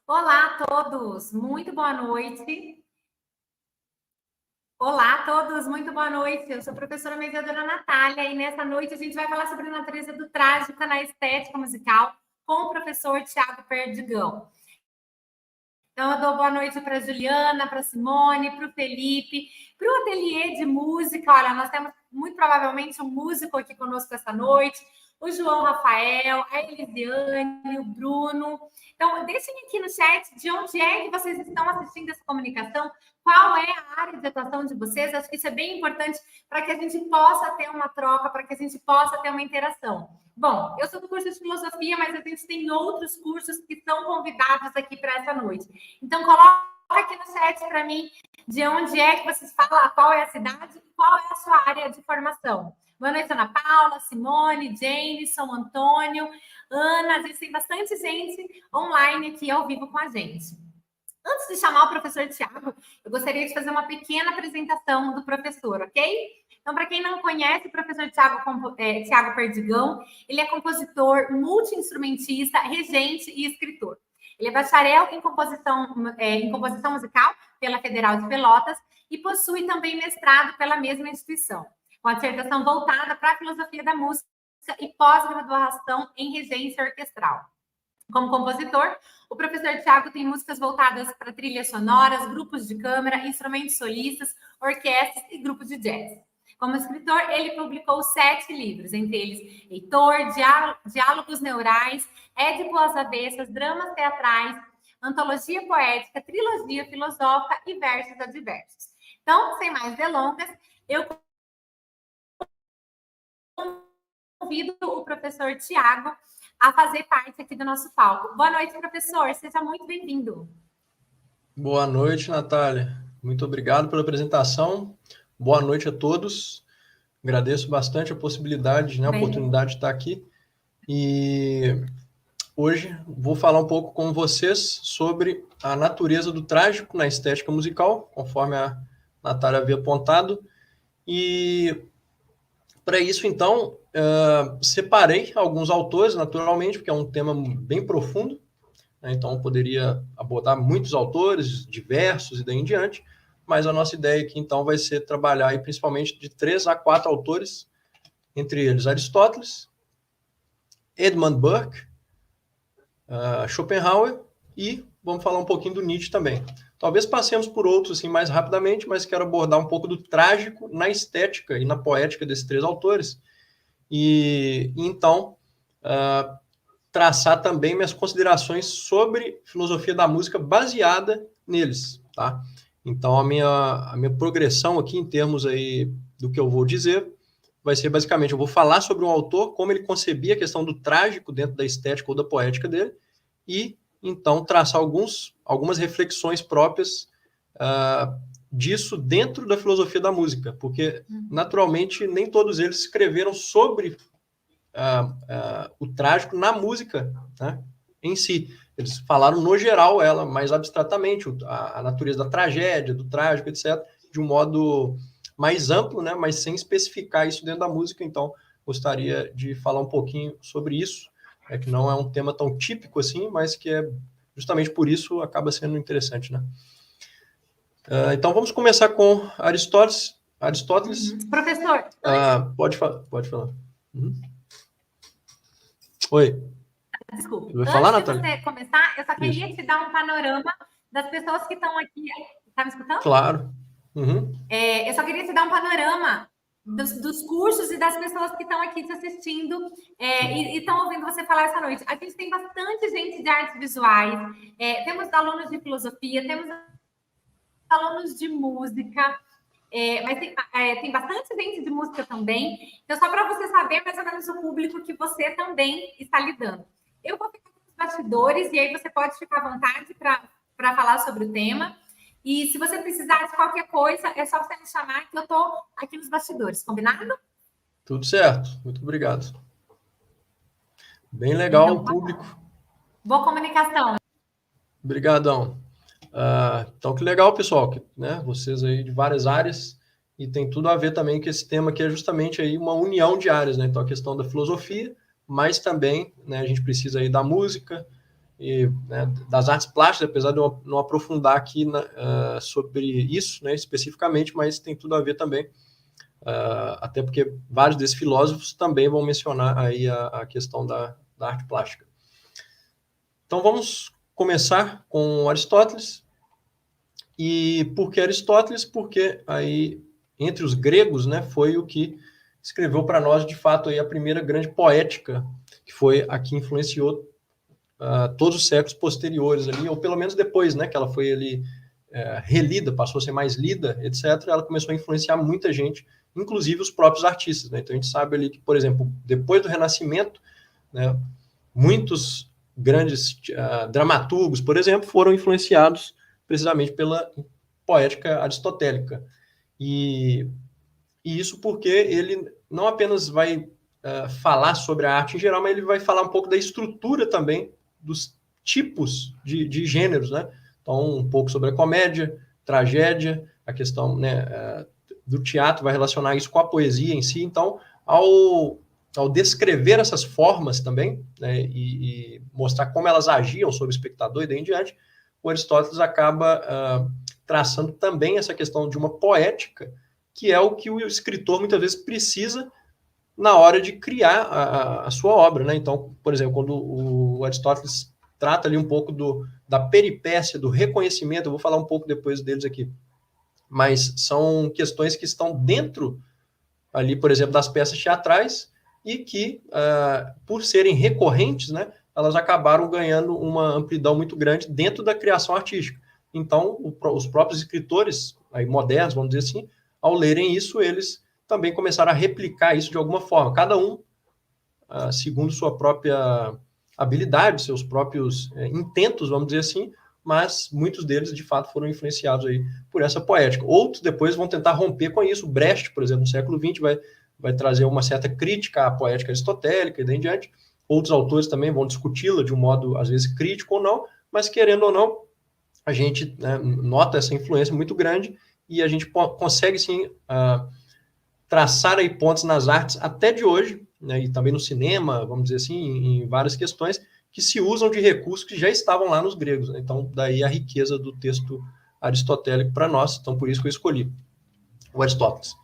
Olá a todos, muito boa noite. Olá a todos, muito boa noite. Eu sou a professora mediadora Natália e nessa noite a gente vai falar sobre a natureza do trágico na estética musical com o professor Tiago Perdigão. Então, eu dou boa noite para a Juliana, para a Simone, para o Felipe, para o ateliê de música. Olha, nós temos muito provavelmente um músico aqui conosco essa noite, o João Rafael, a Elisiane, o Bruno. Então, deixem aqui no chat de onde é que vocês estão assistindo essa comunicação, qual é a área de atuação de vocês. Acho que isso é bem importante para que a gente possa ter uma troca, para que a gente possa ter uma interação. Bom, eu sou do curso de filosofia, mas a gente tem outros cursos que são convidados aqui para essa noite. Então, coloca aqui no chat para mim de onde é que vocês falam, qual é a cidade e qual é a sua área de formação. Boa noite, Ana Paula, Simone, Jane, São Antônio, Ana. A gente tem bastante gente online aqui ao vivo com a gente. Antes de chamar o professor Tiago, eu gostaria de fazer uma pequena apresentação do professor, ok? Então, para quem não conhece, o professor Tiago Perdigão, ele é compositor, multi-instrumentista, regente e escritor. Ele é bacharel em composição musical pela Federal de Pelotas e possui também mestrado pela mesma instituição, com a dissertação voltada para a filosofia da música e pós-graduação em regência orquestral. Como compositor, o professor Tiago tem músicas voltadas para trilhas sonoras, grupos de câmara, instrumentos solistas, orquestras e grupos de jazz. Como escritor, ele publicou 7 livros, entre eles Heitor, Diálogos Neurais, Édipo às Avessas, Dramas Teatrais, Antologia Poética, Trilogia Filosófica e Versos Adversos. Então, sem mais delongas, eu convido o professor Tiago a fazer parte aqui do nosso palco. Boa noite, professor. Seja muito bem-vindo. Boa noite, Natália. Muito obrigado pela apresentação. Boa noite a todos. Agradeço bastante a possibilidade, a oportunidade de estar aqui. E hoje vou falar um pouco com vocês sobre a natureza do trágico na estética musical, conforme a Natália havia apontado. E para isso, então, separei alguns autores, naturalmente, porque é um tema bem profundo. Então, eu poderia abordar muitos autores, diversos e daí em diante, mas a nossa ideia aqui, então, vai ser trabalhar aí, principalmente de 3 a 4 autores, entre eles Aristóteles, Edmund Burke, Schopenhauer e vamos falar um pouquinho do Nietzsche também. Talvez passemos por outros assim, mais rapidamente, mas quero abordar um pouco do trágico na estética e na poética desses 3 autores e então traçar também minhas considerações sobre filosofia da música baseada neles, tá? Então, a minha progressão aqui em termos aí do que eu vou dizer vai ser basicamente, eu vou falar sobre um autor, como ele concebia a questão do trágico dentro da estética ou da poética dele, e então traçar algumas reflexões próprias disso dentro da filosofia da música, porque naturalmente nem todos eles escreveram sobre o trágico na música, né, em si. Eles falaram no geral ela, mais abstratamente, a natureza da tragédia, do trágico, etc., de um modo mais amplo, né, mas sem especificar isso dentro da música. Então, gostaria de falar um pouquinho sobre isso, que não é um tema tão típico assim, mas que é justamente por isso acaba sendo interessante, né? Então, vamos começar com Aristóteles. Professor, pode falar. Oi. Desculpe. Vai falar, Antes de Natália? você começar, eu só queria te dar um panorama das pessoas que estão aqui. Está me escutando? Claro. Eu só queria te dar um panorama dos cursos e das pessoas que estão aqui te assistindo e estão ouvindo você falar essa noite. A gente tem bastante gente de artes visuais, temos alunos de filosofia, temos alunos de música, mas tem bastante gente de música também. Então, só para você saber mais ou menos o público que você também está lidando. Eu vou ficar nos bastidores e aí você pode ficar à vontade para falar sobre o tema. E se você precisar de qualquer coisa, é só você me chamar que eu estou aqui nos bastidores. Combinado? Tudo certo. Muito obrigado. Bem legal então, o público. Boa comunicação. Obrigadão. Então, que legal, pessoal. Né? Vocês aí de várias áreas e tem tudo a ver também com esse tema que é justamente aí uma união de áreas, né? Então, a questão da filosofia, mas também, né, a gente precisa aí da música né, das artes plásticas, apesar de eu não aprofundar aqui sobre isso, né, especificamente, mas tem tudo a ver também, até porque vários desses filósofos também vão mencionar aí a questão da arte plástica. Então, vamos começar com Aristóteles. E por que Aristóteles? Porque aí, entre os gregos, né, foi o que escreveu para nós, de fato, aí, a primeira grande poética, que foi a que influenciou todos os séculos posteriores ali, ou pelo menos depois, né, que ela foi ali relida, passou a ser mais lida, etc., ela começou a influenciar muita gente, inclusive os próprios artistas, né? Então a gente sabe ali que, por exemplo, depois do Renascimento, né, muitos grandes dramaturgos, por exemplo, foram influenciados precisamente pela poética aristotélica. E isso porque ele não apenas vai falar sobre a arte em geral, mas ele vai falar um pouco da estrutura também dos tipos de gêneros, né? Então, um pouco sobre a comédia, tragédia, a questão, né, do teatro, vai relacionar isso com a poesia em si. Então, ao descrever essas formas também, né, e mostrar como elas agiam sobre o espectador e daí em diante, o Aristóteles acaba traçando também essa questão de uma poética, que é o que o escritor muitas vezes precisa na hora de criar a sua obra, né? Então, por exemplo, quando o Aristóteles trata ali um pouco da peripécia, do reconhecimento, eu vou falar um pouco depois deles aqui, mas são questões que estão dentro ali, por exemplo, das peças teatrais e que, por serem recorrentes, né, elas acabaram ganhando uma amplidão muito grande dentro da criação artística. Então, os próprios escritores aí, modernos, vamos dizer assim, ao lerem isso, eles também começaram a replicar isso de alguma forma, cada um segundo sua própria habilidade, seus próprios intentos, vamos dizer assim, mas muitos deles, de fato, foram influenciados aí por essa poética. Outros depois vão tentar romper com isso. Brecht, por exemplo, no século XX, vai trazer uma certa crítica à poética aristotélica e daí em diante. Outros autores também vão discuti-la de um modo, às vezes, crítico ou não, mas, querendo ou não, a gente, né, nota essa influência muito grande e a gente consegue, sim, traçar aí pontos nas artes até de hoje, né, e também no cinema, vamos dizer assim, em várias questões, que se usam de recursos que já estavam lá nos gregos. Né? Então, daí a riqueza do texto aristotélico para nós. Então, por isso que eu escolhi o Aristóteles.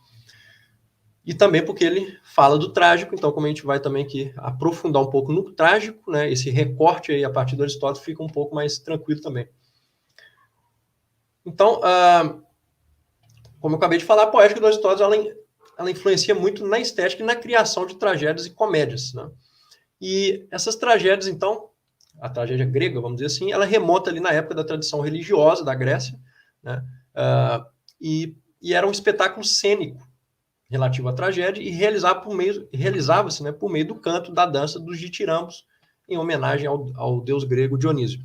E também porque ele fala do trágico, então, como a gente vai também aqui aprofundar um pouco no trágico, né, esse recorte aí a partir do Aristóteles fica um pouco mais tranquilo também. Então, como eu acabei de falar, a poética do Aristóteles, ela influencia muito na estética e na criação de tragédias e comédias, né? E essas tragédias, então, a tragédia grega, vamos dizer assim, ela remonta ali na época da tradição religiosa da Grécia, né? E era um espetáculo cênico relativo à tragédia e realizava-se, né, por meio do canto, da dança, dos ditirambos, em homenagem ao deus grego Dionísio.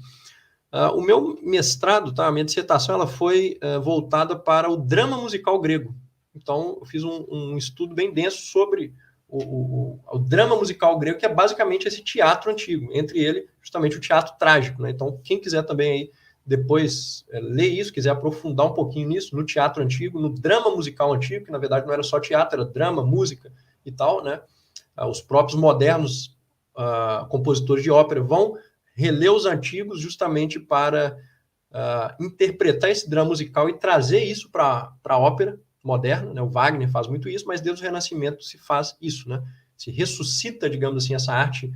O meu mestrado, tá, a minha dissertação, ela foi voltada para o drama musical grego. Então, eu fiz um estudo bem denso sobre o drama musical grego, que é basicamente esse teatro antigo, entre ele, justamente, o teatro trágico. Né? Então, quem quiser também aí depois ler isso, quiser aprofundar um pouquinho nisso, no teatro antigo, no drama musical antigo, que na verdade não era só teatro, era drama, música e tal, né? Os próprios modernos compositores de ópera vão reler os antigos justamente para interpretar esse drama musical e trazer isso para a ópera moderna, né? O Wagner faz muito isso, mas desde o Renascimento se faz isso, né? Se ressuscita, digamos assim, essa arte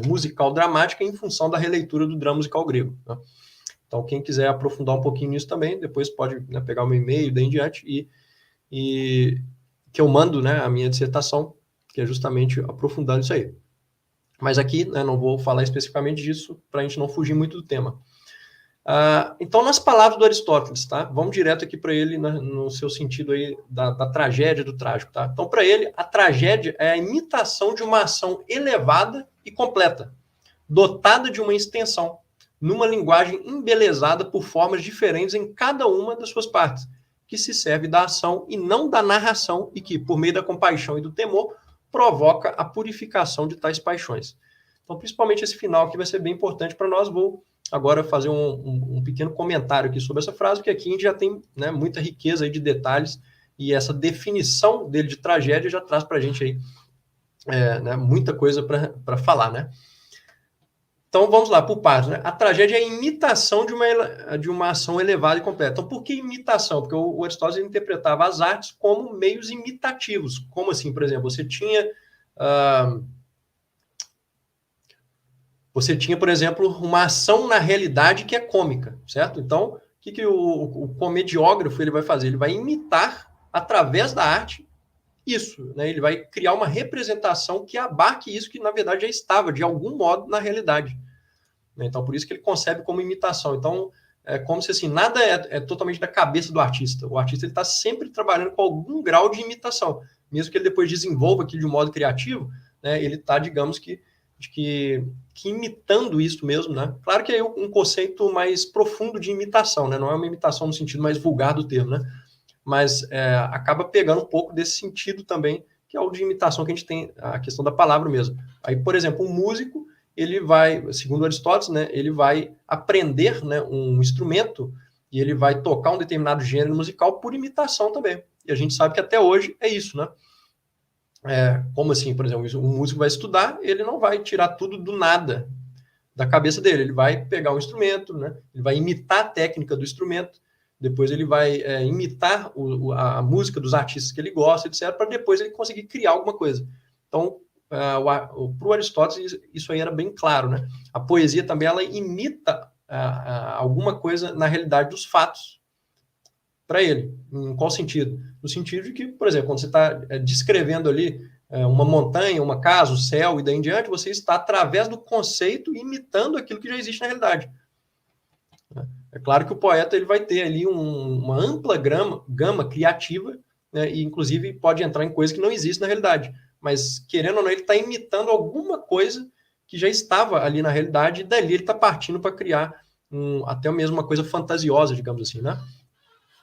musical dramática em função da releitura do drama musical grego. Né? Então, quem quiser aprofundar um pouquinho nisso também, depois pode, né, pegar o meu e-mail daí em diante e que eu mando, né, a minha dissertação, que é justamente aprofundando isso aí. Mas aqui, né, não vou falar especificamente disso para a gente não fugir muito do tema. Então, nas palavras do Aristóteles, tá? Vamos direto aqui para ele no seu sentido aí da tragédia, do trágico, tá? Então, para ele, a tragédia é a imitação de uma ação elevada e completa, dotada de uma extensão, numa linguagem embelezada por formas diferentes em cada uma das suas partes, que se serve da ação e não da narração e que, por meio da compaixão e do temor, provoca a purificação de tais paixões. Então, principalmente esse final aqui vai ser bem importante para nós. Vou agora fazer um pequeno comentário aqui sobre essa frase, que aqui a gente já tem, né, muita riqueza aí de detalhes e essa definição dele de tragédia já traz para a gente aí né, muita coisa para falar, né? Então, vamos lá, por partes, né? A tragédia é a imitação de uma ação elevada e completa. Então, por que imitação? Porque o Aristóteles interpretava as artes como meios imitativos. Como assim, por exemplo, você tinha, por exemplo, uma ação na realidade que é cômica, certo? Então, o que o comediógrafo ele vai fazer? Ele vai imitar, através da arte, isso, né? Ele vai criar uma representação que abarque isso que, na verdade, já estava, de algum modo, na realidade. Então, por isso que ele concebe como imitação. Então, é como se assim, nada é totalmente da cabeça do artista. O artista está sempre trabalhando com algum grau de imitação. Mesmo que ele depois desenvolva aquilo de um modo criativo, né, ele está, digamos que imitando isso mesmo. Né? Claro que é um conceito mais profundo de imitação, né? Não é uma imitação no sentido mais vulgar do termo, né? Mas acaba pegando um pouco desse sentido também, que é o de imitação que a gente tem, a questão da palavra mesmo. Aí, por exemplo, um músico, ele vai, segundo Aristóteles, né, ele vai aprender, né, um instrumento e ele vai tocar um determinado gênero musical por imitação também. E a gente sabe que até hoje é isso, né? Como assim, por exemplo, um músico vai estudar, ele não vai tirar tudo do nada da cabeça dele, ele vai pegar um instrumento, né, ele vai imitar a técnica do instrumento, depois ele vai imitar a música dos artistas que ele gosta, etc., para depois ele conseguir criar alguma coisa. Então, para o Aristóteles, isso aí era bem claro, né? A poesia também, ela imita alguma coisa na realidade dos fatos para ele. Em qual sentido? No sentido de que, por exemplo, quando você está descrevendo ali uma montanha, uma casa, o céu e daí em diante, você está, através do conceito, imitando aquilo que já existe na realidade. É claro que o poeta ele vai ter ali uma ampla gama criativa, né, e inclusive pode entrar em coisas que não existem na realidade. Mas, querendo ou não, ele está imitando alguma coisa que já estava ali na realidade, e dali ele está partindo para criar até mesmo uma coisa fantasiosa, digamos assim, né?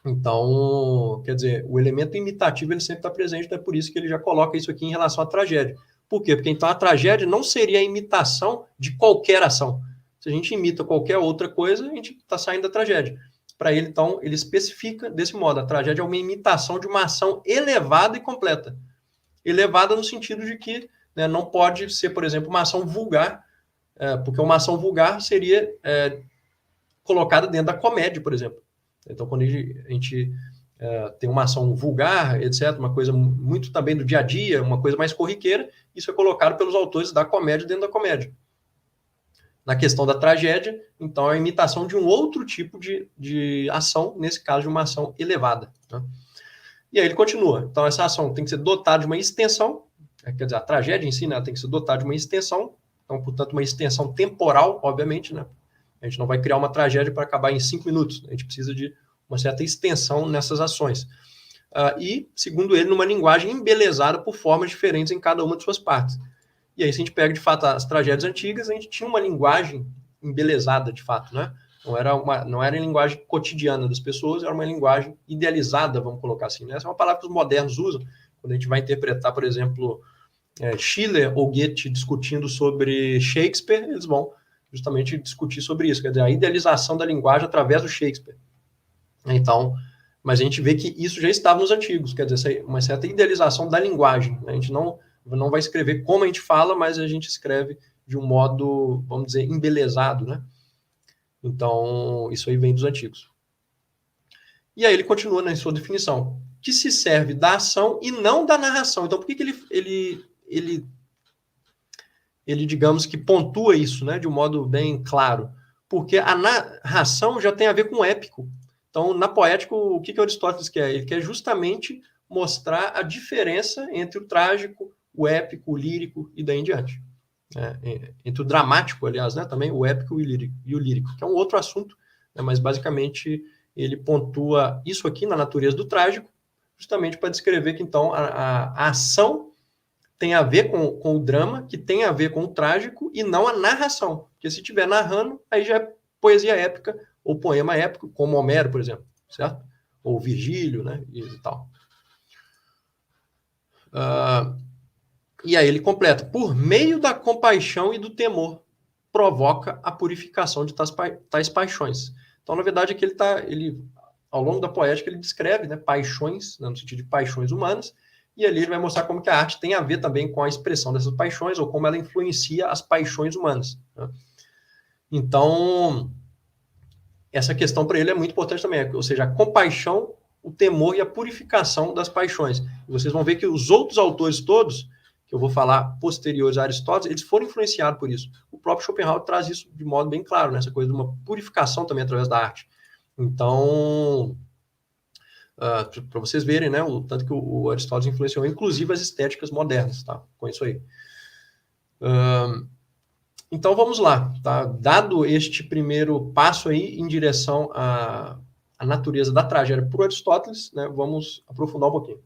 Então, quer dizer, o elemento imitativo ele sempre está presente, então é por isso que ele já coloca isso aqui em relação à tragédia. Por quê? Porque então a tragédia não seria a imitação de qualquer ação. Se a gente imita qualquer outra coisa, a gente está saindo da tragédia. Para ele, então, ele especifica desse modo: a tragédia é uma imitação de uma ação elevada e completa. Elevada no sentido de que, né, não pode ser, por exemplo, uma ação vulgar, porque uma ação vulgar seria colocada dentro da comédia, por exemplo. Então, quando a gente tem uma ação vulgar, etc., uma coisa muito também do dia a dia, uma coisa mais corriqueira, isso é colocado pelos autores da comédia dentro da comédia. Na questão da tragédia, então, é a imitação de um outro tipo de ação, nesse caso, de uma ação elevada. Né? E aí ele continua. Então, essa ação tem que ser dotada de uma extensão, quer dizer, a tragédia em si, né, tem que ser dotada de uma extensão, então, portanto, uma extensão temporal, obviamente, né? A gente não vai criar uma tragédia para acabar em 5 minutos, a gente precisa de uma certa extensão nessas ações. E, segundo ele, numa linguagem embelezada por formas diferentes em cada uma de suas partes. E aí, se a gente pega, de fato, as tragédias antigas, a gente tinha uma linguagem embelezada, de fato, né? Não era a linguagem cotidiana das pessoas, era uma linguagem idealizada, vamos colocar assim. Né? Essa é uma palavra que os modernos usam, quando a gente vai interpretar, por exemplo, Schiller ou Goethe discutindo sobre Shakespeare, eles vão justamente discutir sobre isso, quer dizer, a idealização da linguagem através do Shakespeare. Então, mas a gente vê que isso já estava nos antigos, quer dizer, uma certa idealização da linguagem. A gente não vai escrever como a gente fala, mas a gente escreve de um modo, vamos dizer, embelezado, né? Então, isso aí vem dos antigos. E aí ele continua na sua definição, que se serve da ação e não da narração. Então, por que ele, digamos que pontua isso, né, de um modo bem claro? Porque a narração já tem a ver com o épico. Então, na poética, o que Aristóteles quer? Ele quer justamente mostrar a diferença entre o trágico, o épico, o lírico e daí em diante. Entre o dramático, aliás, né, também o épico e o lírico, que é um outro assunto, né, mas basicamente ele pontua isso aqui na natureza do trágico, justamente para descrever que, então, a ação tem a ver com o drama, que tem a ver com o trágico, e não a narração. Porque se estiver narrando, aí já é poesia épica, ou poema épico, como Homero, por exemplo, certo? Ou Virgílio, né, e tal. E aí ele completa: por meio da compaixão e do temor, provoca a purificação de tais paixões. Então, na verdade, aqui ele ao longo da poética, ele descreve, né, paixões, né, no sentido de paixões humanas, e ali ele vai mostrar como que a arte tem a ver também com a expressão dessas paixões, ou como ela influencia as paixões humanas. Né? Então, essa questão para ele é muito importante também, ou seja, a compaixão, o temor e a purificação das paixões. E vocês vão ver que os outros autores todos, que eu vou falar posteriores a Aristóteles, eles foram influenciados por isso. O próprio Schopenhauer traz isso de modo bem claro, né? Essa coisa de uma purificação também através da arte. Então, para vocês verem, né, o tanto que o Aristóteles influenciou, inclusive as estéticas modernas, tá? Com isso aí. Então, vamos lá, tá? Dado este primeiro passo aí em direção à natureza da tragédia por Aristóteles, né, vamos aprofundar um pouquinho.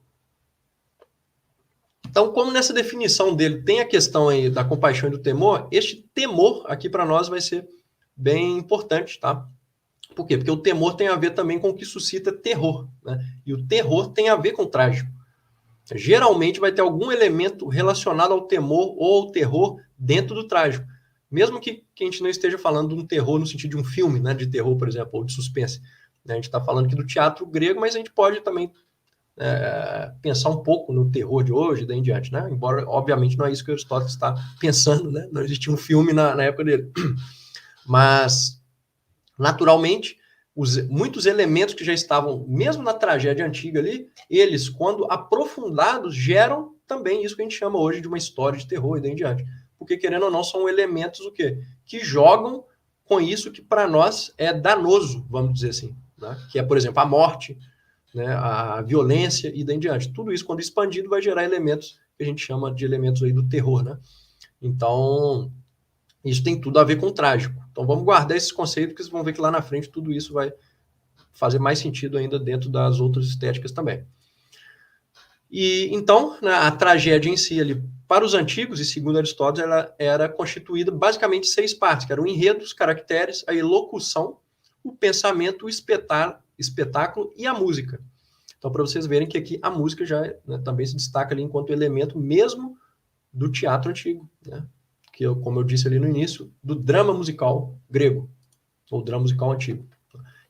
Então, como nessa definição dele tem a questão aí da compaixão e do temor, este temor aqui para nós vai ser bem importante, tá? Por quê? Porque o temor tem a ver também com o que suscita terror, né? E o terror tem a ver com o trágico. Geralmente vai ter algum elemento relacionado ao temor ou ao terror dentro do trágico. Mesmo que a gente não esteja falando de um terror no sentido de um filme, né, de terror, por exemplo, ou de suspense. A gente está falando aqui do teatro grego, mas a gente pode também pensar um pouco no terror de hoje, daí em diante, né? Embora, obviamente, não é isso que Aristóteles está pensando, né? Não existia um filme na época dele. Mas, naturalmente, muitos elementos que já estavam, mesmo na tragédia antiga ali, eles, quando aprofundados, geram também isso que a gente chama hoje de uma história de terror e daí em diante. Porque, querendo ou não, são elementos o quê? Que jogam com isso que para nós é danoso, vamos dizer assim, né? Que é, por exemplo, a morte, né, a violência e daí em diante. Tudo isso, quando expandido, vai gerar elementos que a gente chama de elementos aí do terror, né? Então, isso tem tudo a ver com o trágico. Então, vamos guardar esses conceitos, porque vocês vão ver que lá na frente tudo isso vai fazer mais sentido ainda dentro das outras estéticas também. E, então, né, a tragédia em si, ali, para os antigos, e segundo Aristóteles, ela era constituída basicamente de 6 partes, que eram o enredo, os caracteres, a elocução, o pensamento, o espetáculo e a música. Então, para vocês verem que aqui a música já, né, também se destaca ali enquanto elemento mesmo do teatro antigo, né? Que, como eu disse ali no início, do drama musical grego, ou drama musical antigo.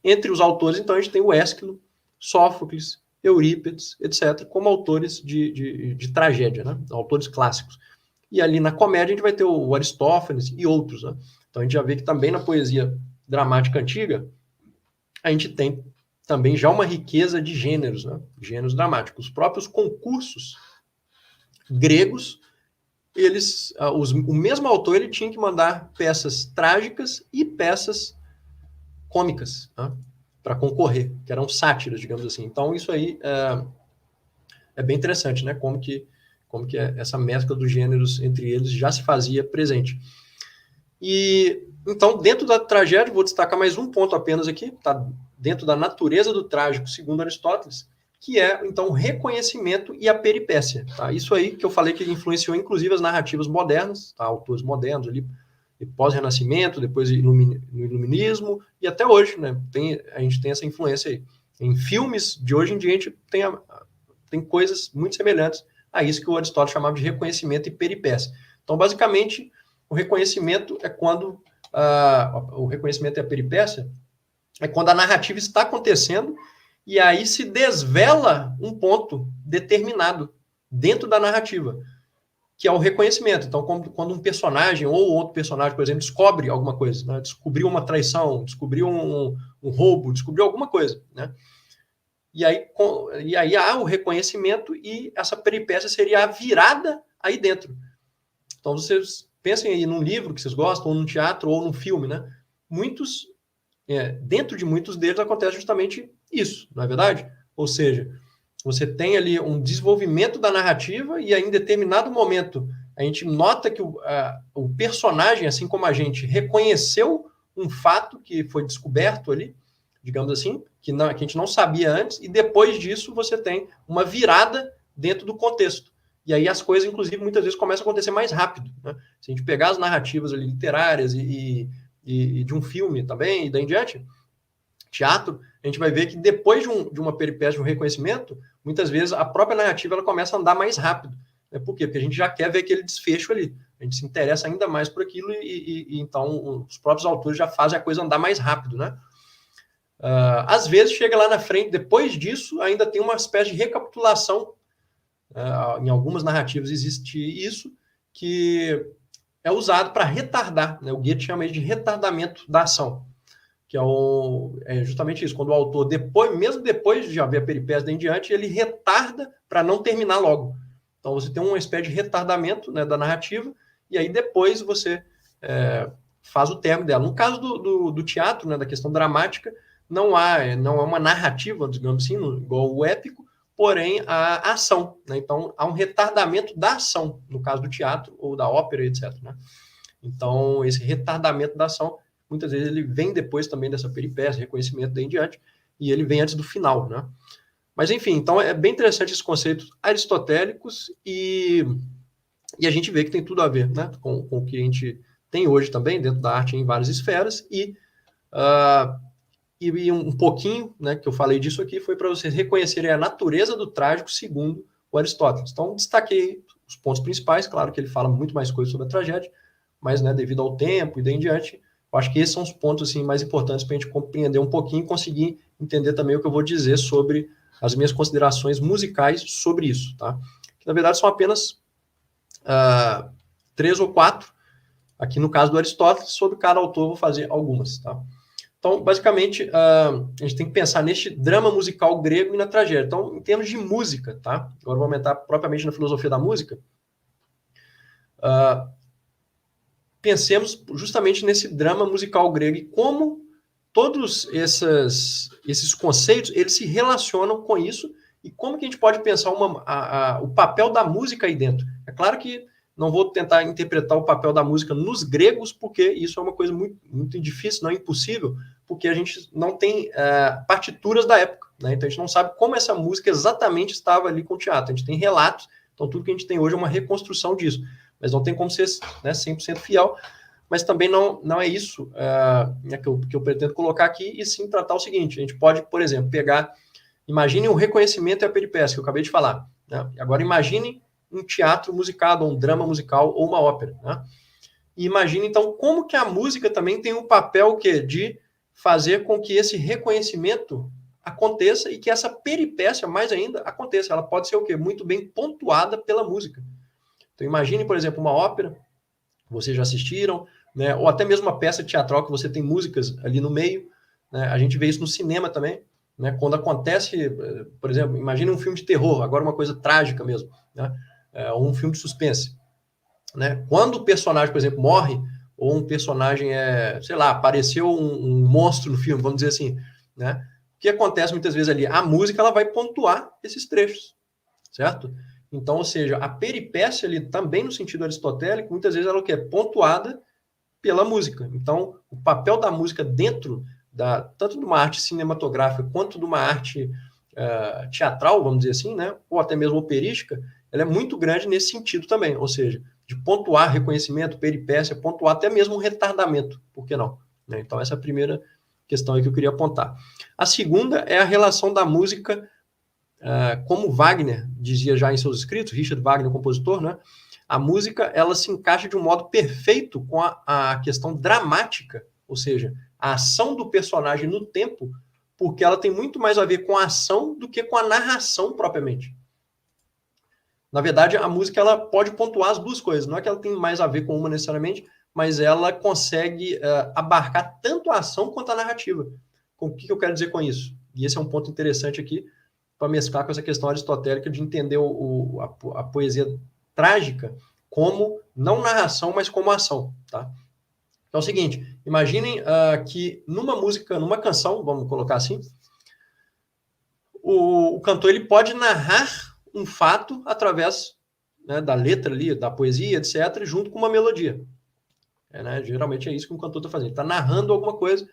Entre os autores, então, a gente tem o Ésquilo, Sófocles, Eurípides, etc., como autores de tragédia, né? Autores clássicos. E ali na comédia a gente vai ter o Aristófanes e outros, né? Então a gente já vê que também na poesia dramática antiga a gente tem também já uma riqueza de gêneros, né? Gêneros dramáticos. Os próprios concursos gregos, eles, o mesmo autor ele tinha que mandar peças trágicas e peças cômicas, né, para concorrer, que eram sátiras, digamos assim. Então, isso aí é bem interessante, né? Como que essa mescla dos gêneros entre eles já se fazia presente. E, então, dentro da tragédia, vou destacar mais um ponto apenas aqui, tá? Dentro da natureza do trágico, segundo Aristóteles, que é, então, o reconhecimento e a peripécia. Tá? Isso aí que eu falei que influenciou, inclusive, as narrativas modernas, tá? Autores modernos ali, pós-renascimento, depois no iluminismo, e até hoje, né? A gente tem essa influência aí. Em filmes de hoje em dia, a gente tem coisas muito semelhantes a isso que o Aristóteles chamava de reconhecimento e peripécia. Então, basicamente, o reconhecimento é quando o reconhecimento e a peripécia é quando a narrativa está acontecendo e aí se desvela um ponto determinado dentro da narrativa, que é o reconhecimento. Então, quando um personagem ou outro personagem, por exemplo, descobre alguma coisa, né? Descobriu uma traição, descobriu um roubo, descobriu alguma coisa, né? E aí há o reconhecimento e essa peripécia seria a virada aí dentro. Então, vocês pensem aí num livro que vocês gostam, ou num teatro, ou num filme, né? Dentro de muitos deles acontece justamente isso, não é verdade? Ou seja, você tem ali um desenvolvimento da narrativa e aí, em determinado momento, a gente nota que o personagem, assim como a gente, reconheceu um fato que foi descoberto ali, digamos assim, que a gente não sabia antes, e depois disso você tem uma virada dentro do contexto. E aí as coisas, inclusive, muitas vezes começam a acontecer mais rápido, né? Se a gente pegar as narrativas ali, literárias e de um filme também, e daí em diante, teatro, a gente vai ver que depois de uma peripécia, de um reconhecimento, muitas vezes a própria narrativa ela começa a andar mais rápido. Né? Por quê? Porque a gente já quer ver aquele desfecho ali. A gente se interessa ainda mais por aquilo e então os próprios autores já fazem a coisa andar mais rápido, né? Às vezes chega lá na frente, depois disso, ainda tem uma espécie de recapitulação. Em algumas narrativas existe isso, que é usado para retardar, né? O Goethe chama de retardamento da ação, que é justamente isso, quando o autor, mesmo depois de já ver a peripécia daí em diante, ele retarda para não terminar logo. Então você tem uma espécie de retardamento, né, da narrativa, e aí depois você faz o término dela. No caso do teatro, né, da questão dramática, não é uma narrativa, digamos assim, igual o épico, porém a ação, né? Então há um retardamento da ação, no caso do teatro ou da ópera, etc., né? Então esse retardamento da ação, muitas vezes ele vem depois também dessa peripécia, reconhecimento daí em diante, e ele vem antes do final, né? Mas enfim, então é bem interessante esses conceitos aristotélicos e a gente vê que tem tudo a ver, né, com o que a gente tem hoje também dentro da arte em várias esferas e um pouquinho, né, que eu falei disso aqui foi para vocês reconhecerem a natureza do trágico segundo o Aristóteles. Então destaquei os pontos principais, claro que ele fala muito mais coisas sobre a tragédia, mas, né, devido ao tempo e daí em diante, eu acho que esses são os pontos assim, mais importantes para a gente compreender um pouquinho e conseguir entender também o que eu vou dizer sobre as minhas considerações musicais sobre isso, tá? Que, na verdade, são apenas 3 ou 4, aqui no caso do Aristóteles, sobre cada autor eu vou fazer algumas, tá? Então, basicamente, a gente tem que pensar neste drama musical grego e na tragédia. Então, em termos de música, tá? Agora eu vou aumentar propriamente na filosofia da música. Pensemos justamente nesse drama musical grego e como todos esses conceitos, eles se relacionam com isso e como que a gente pode pensar o papel da música aí dentro. É claro que não vou tentar interpretar o papel da música nos gregos, porque isso é uma coisa muito, muito difícil, não é impossível, porque a gente não tem partituras da época, né? Então a gente não sabe como essa música exatamente estava ali com o teatro. A gente tem relatos, então tudo que a gente tem hoje é uma reconstrução disso, mas não tem como ser, né, 100% fiel. Mas também não é isso que eu pretendo colocar aqui, e sim tratar o seguinte: a gente pode, por exemplo, imagine o reconhecimento e a peripécia, que eu acabei de falar, né? Agora imagine um teatro musicado, um drama musical ou uma ópera, né? E imagine, então, como que a música também tem um papel de fazer com que esse reconhecimento aconteça e que essa peripécia, mais ainda, aconteça. Ela pode ser o quê? Muito bem pontuada pela música. Então imagine, por exemplo, uma ópera, vocês já assistiram, né? Ou até mesmo uma peça teatral que você tem músicas ali no meio, né? A gente vê isso no cinema também, né? Quando acontece, por exemplo, imagine um filme de terror, agora uma coisa trágica mesmo, né? Ou um filme de suspense, né? Quando o personagem, por exemplo, morre, ou um personagem sei lá, apareceu um monstro no filme, vamos dizer assim, né? O que acontece muitas vezes ali? A música ela vai pontuar esses trechos, certo? Então, ou seja, a peripécia ali também no sentido aristotélico, muitas vezes ela é pontuada pela música. Então, o papel da música dentro tanto de uma arte cinematográfica quanto de uma arte teatral, vamos dizer assim, né? Ou até mesmo operística, ela é muito grande nesse sentido também, ou seja, de pontuar reconhecimento, peripécia, pontuar até mesmo um retardamento, por que não? Né? Então, essa é a primeira questão aí que eu queria apontar. A segunda é a relação da música, como Wagner dizia já em seus escritos, Richard Wagner, o compositor, né? A música ela se encaixa de um modo perfeito com a questão dramática, ou seja, a ação do personagem no tempo, porque ela tem muito mais a ver com a ação do que com a narração propriamente. Na verdade, a música ela pode pontuar as duas coisas, não é que ela tem mais a ver com uma necessariamente, mas ela consegue abarcar tanto a ação quanto a narrativa. O que eu quero dizer com isso? E esse é um ponto interessante aqui, para mesclar com essa questão aristotélica de entender a poesia trágica como não narração, mas como ação, tá? Então é o seguinte, imaginem que numa música, numa canção, vamos colocar assim, o cantor ele pode narrar um fato através, né, da letra ali, da poesia, etc., junto com uma melodia. Né? Geralmente é isso que um cantor está fazendo. Ele está narrando alguma coisa.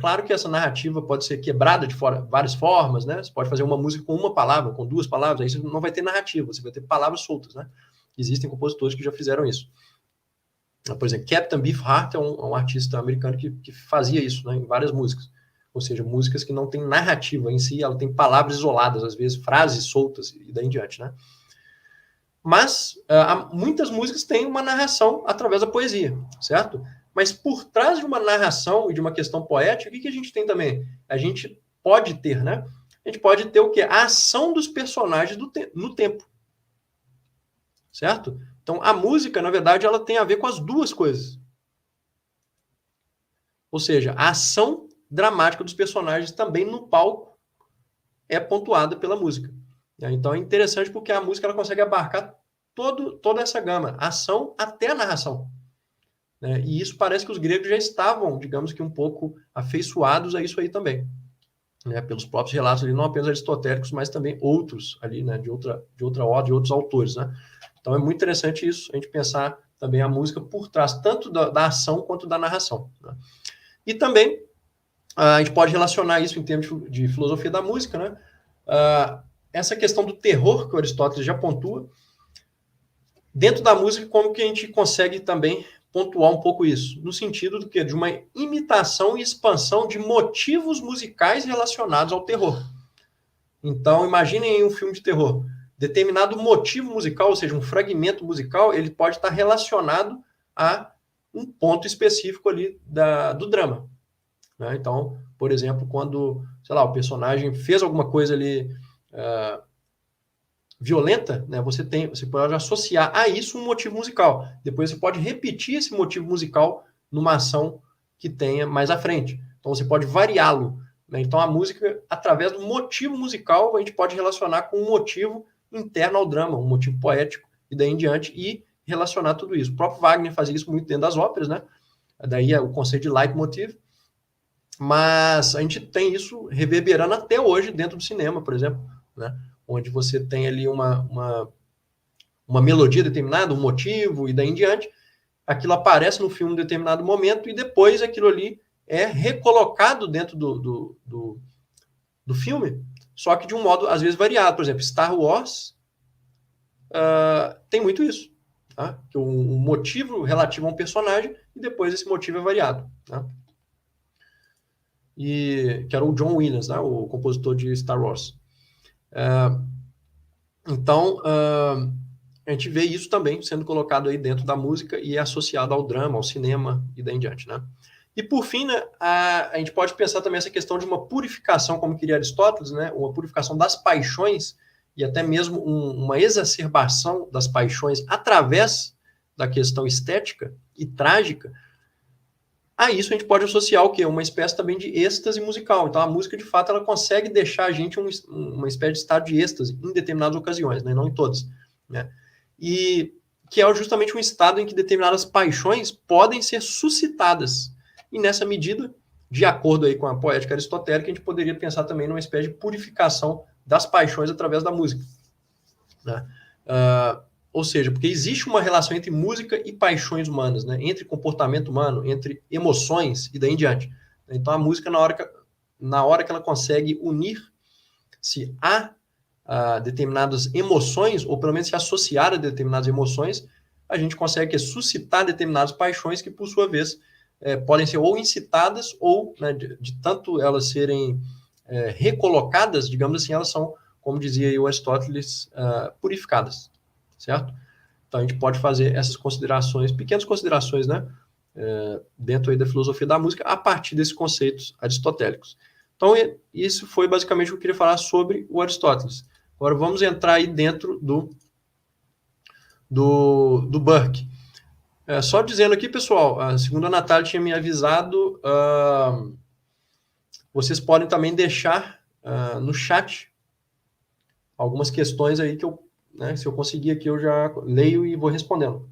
Claro que essa narrativa pode ser quebrada de várias formas, né? Você pode fazer uma música com uma palavra, com duas palavras, aí você não vai ter narrativa, você vai ter palavras soltas, né? Existem compositores que já fizeram isso. Por exemplo, Captain Beefheart é um artista americano que fazia isso, né, em várias músicas. Ou seja, músicas que não têm narrativa em si, ela tem palavras isoladas, às vezes frases soltas e daí em diante, né? Mas muitas músicas têm uma narração através da poesia, certo? Mas por trás de uma narração e de uma questão poética, o que a gente tem também? A gente pode ter, né? A gente pode ter o quê? A ação dos personagens no tempo. Certo? Então, a música, na verdade, ela tem a ver com as duas coisas. Ou seja, a ação dramática dos personagens também no palco é pontuada pela música. Então, é interessante porque a música ela consegue abarcar toda essa gama, a ação até a narração. E isso parece que os gregos já estavam, digamos que um pouco afeiçoados a isso aí também. Pelos próprios relatos ali, não apenas aristotélicos, mas também outros ali, de outra ordem, de outros autores. Então é muito interessante isso, a gente pensar também a música por trás, tanto da ação quanto da narração. E também a gente pode relacionar isso em termos de filosofia da música, essa questão do terror que o Aristóteles já pontua, dentro da música, como que a gente consegue também pontuar um pouco isso, no sentido do quê? De uma imitação e expansão de motivos musicais relacionados ao terror. Então, imaginem um filme de terror. Determinado motivo musical, ou seja, um fragmento musical, ele pode estar relacionado a um ponto específico ali do drama. Então, por exemplo, quando, sei lá, o personagem fez alguma coisa ali violenta, você pode associar a isso um motivo musical. Depois você pode repetir esse motivo musical numa ação que tenha mais à frente. Então você pode variá-lo. Então a música, através do motivo musical, a gente pode relacionar com um motivo interno ao drama, um motivo poético, e daí em diante, e relacionar tudo isso. O próprio Wagner fazia isso muito dentro das óperas, Daí é o conceito de leitmotiv. Mas a gente tem isso reverberando até hoje dentro do cinema, por exemplo, onde você tem ali uma melodia determinada, um motivo, e daí em diante, aquilo aparece no filme em determinado momento, e depois aquilo ali é recolocado dentro do filme, só que de um modo, às vezes, variado. Por exemplo, Star Wars tem muito isso. Que um motivo relativo a um personagem, e depois esse motivo é variado. Que era o John Williams, o compositor de Star Wars. Então, a gente vê isso também sendo colocado aí dentro da música e associado ao drama, ao cinema e daí em diante. E, por fim, a gente pode pensar também essa questão de uma purificação, como queria Aristóteles, uma purificação das paixões e até mesmo uma exacerbação das paixões através da questão estética e trágica. A isso a gente pode associar o quê? Uma espécie também de êxtase musical. Então, a música, de fato, ela consegue deixar a gente uma espécie de estado de êxtase em determinadas ocasiões, não em todas. E que é justamente um estado em que determinadas paixões podem ser suscitadas. E, nessa medida, de acordo aí com a poética aristotélica, a gente poderia pensar também numa espécie de purificação das paixões através da música. Ou seja, porque existe uma relação entre música e paixões humanas, entre comportamento humano, entre emoções e daí em diante. Então, a música, na hora que ela consegue unir-se a determinadas emoções, ou pelo menos se associar a determinadas emoções, a gente consegue suscitar determinadas paixões que, por sua vez, podem ser ou incitadas ou, de tanto elas serem recolocadas, digamos assim, elas são, como dizia o Aristóteles, purificadas. Certo? Então, a gente pode fazer essas considerações, pequenas considerações, dentro aí da filosofia da música, a partir desses conceitos aristotélicos. Então, isso foi basicamente o que eu queria falar sobre o Aristóteles. Agora, vamos entrar aí dentro do Burke. Só dizendo aqui, pessoal, segundo a Natália tinha me avisado, vocês podem também deixar no chat algumas questões aí que se eu conseguir aqui, eu já leio e vou respondendo.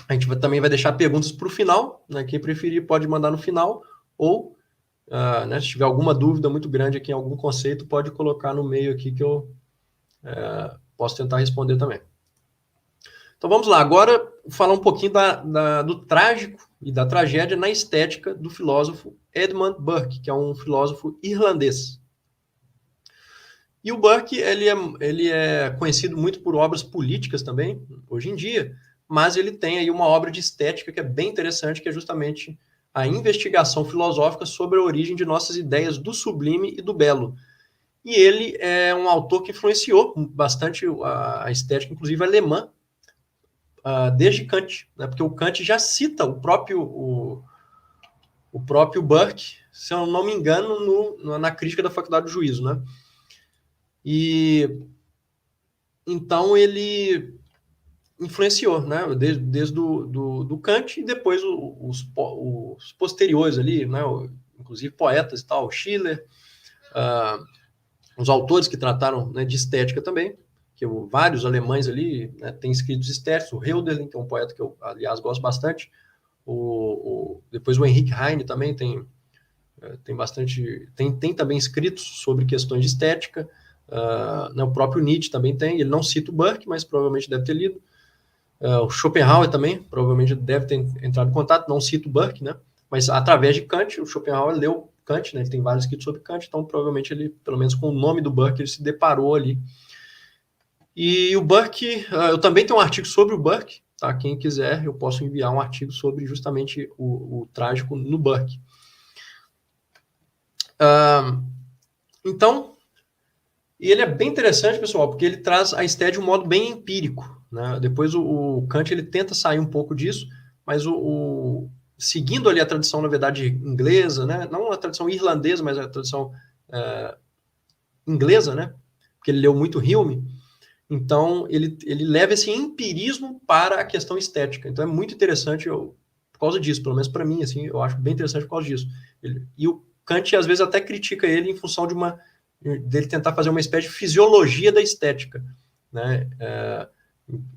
A gente também vai deixar perguntas para o final. Quem preferir pode mandar no final. Ou, se tiver alguma dúvida muito grande aqui em algum conceito, pode colocar no meio aqui que eu posso tentar responder também. Então, vamos lá. Agora, falar um pouquinho do trágico e da tragédia na estética do filósofo Edmund Burke, que é um filósofo irlandês. E o Burke, ele é conhecido muito por obras políticas também, hoje em dia, mas ele tem aí uma obra de estética que é bem interessante, que é justamente a investigação filosófica sobre a origem de nossas ideias do sublime e do belo. E ele é um autor que influenciou bastante a estética, inclusive alemã, desde Kant, porque o Kant já cita o próprio Burke, se eu não me engano, na crítica da Faculdade do Juízo, E então ele influenciou, né? Desde do Kant e depois os posteriores ali, né? Inclusive poetas e tal, Schiller, os autores que trataram, né, de estética também, que vários alemães ali, né, têm escritos estéticos, o Hölderlin, que é um poeta que eu, aliás, gosto bastante, depois o Henrik Heine também tem bastante, tem também escritos sobre questões de estética, né, o próprio Nietzsche também tem, ele não cita o Burke, mas provavelmente deve ter lido, o Schopenhauer também, provavelmente deve ter entrado em contato, não cita o Burke, né, mas através de Kant, o Schopenhauer leu Kant, né, ele tem vários escritos sobre Kant, então provavelmente ele, pelo menos com o nome do Burke, ele se deparou ali. E o Burke, eu também tenho um artigo sobre o Burke, tá? Quem quiser, eu posso enviar um artigo sobre justamente o trágico no Burke. Então, e ele é bem interessante, pessoal, porque ele traz a estética de um modo bem empírico, né? Depois o Kant ele tenta sair um pouco disso, mas seguindo ali a tradição, na verdade, inglesa, né? Não a tradição irlandesa, mas a tradição inglesa, né? Porque ele leu muito Hume. Então, ele leva esse empirismo para a questão estética. Então, é muito interessante por causa disso, pelo menos para mim, assim, eu acho bem interessante por causa disso. E o Kant, às vezes, até critica ele em função dele tentar fazer uma espécie de fisiologia da estética, né?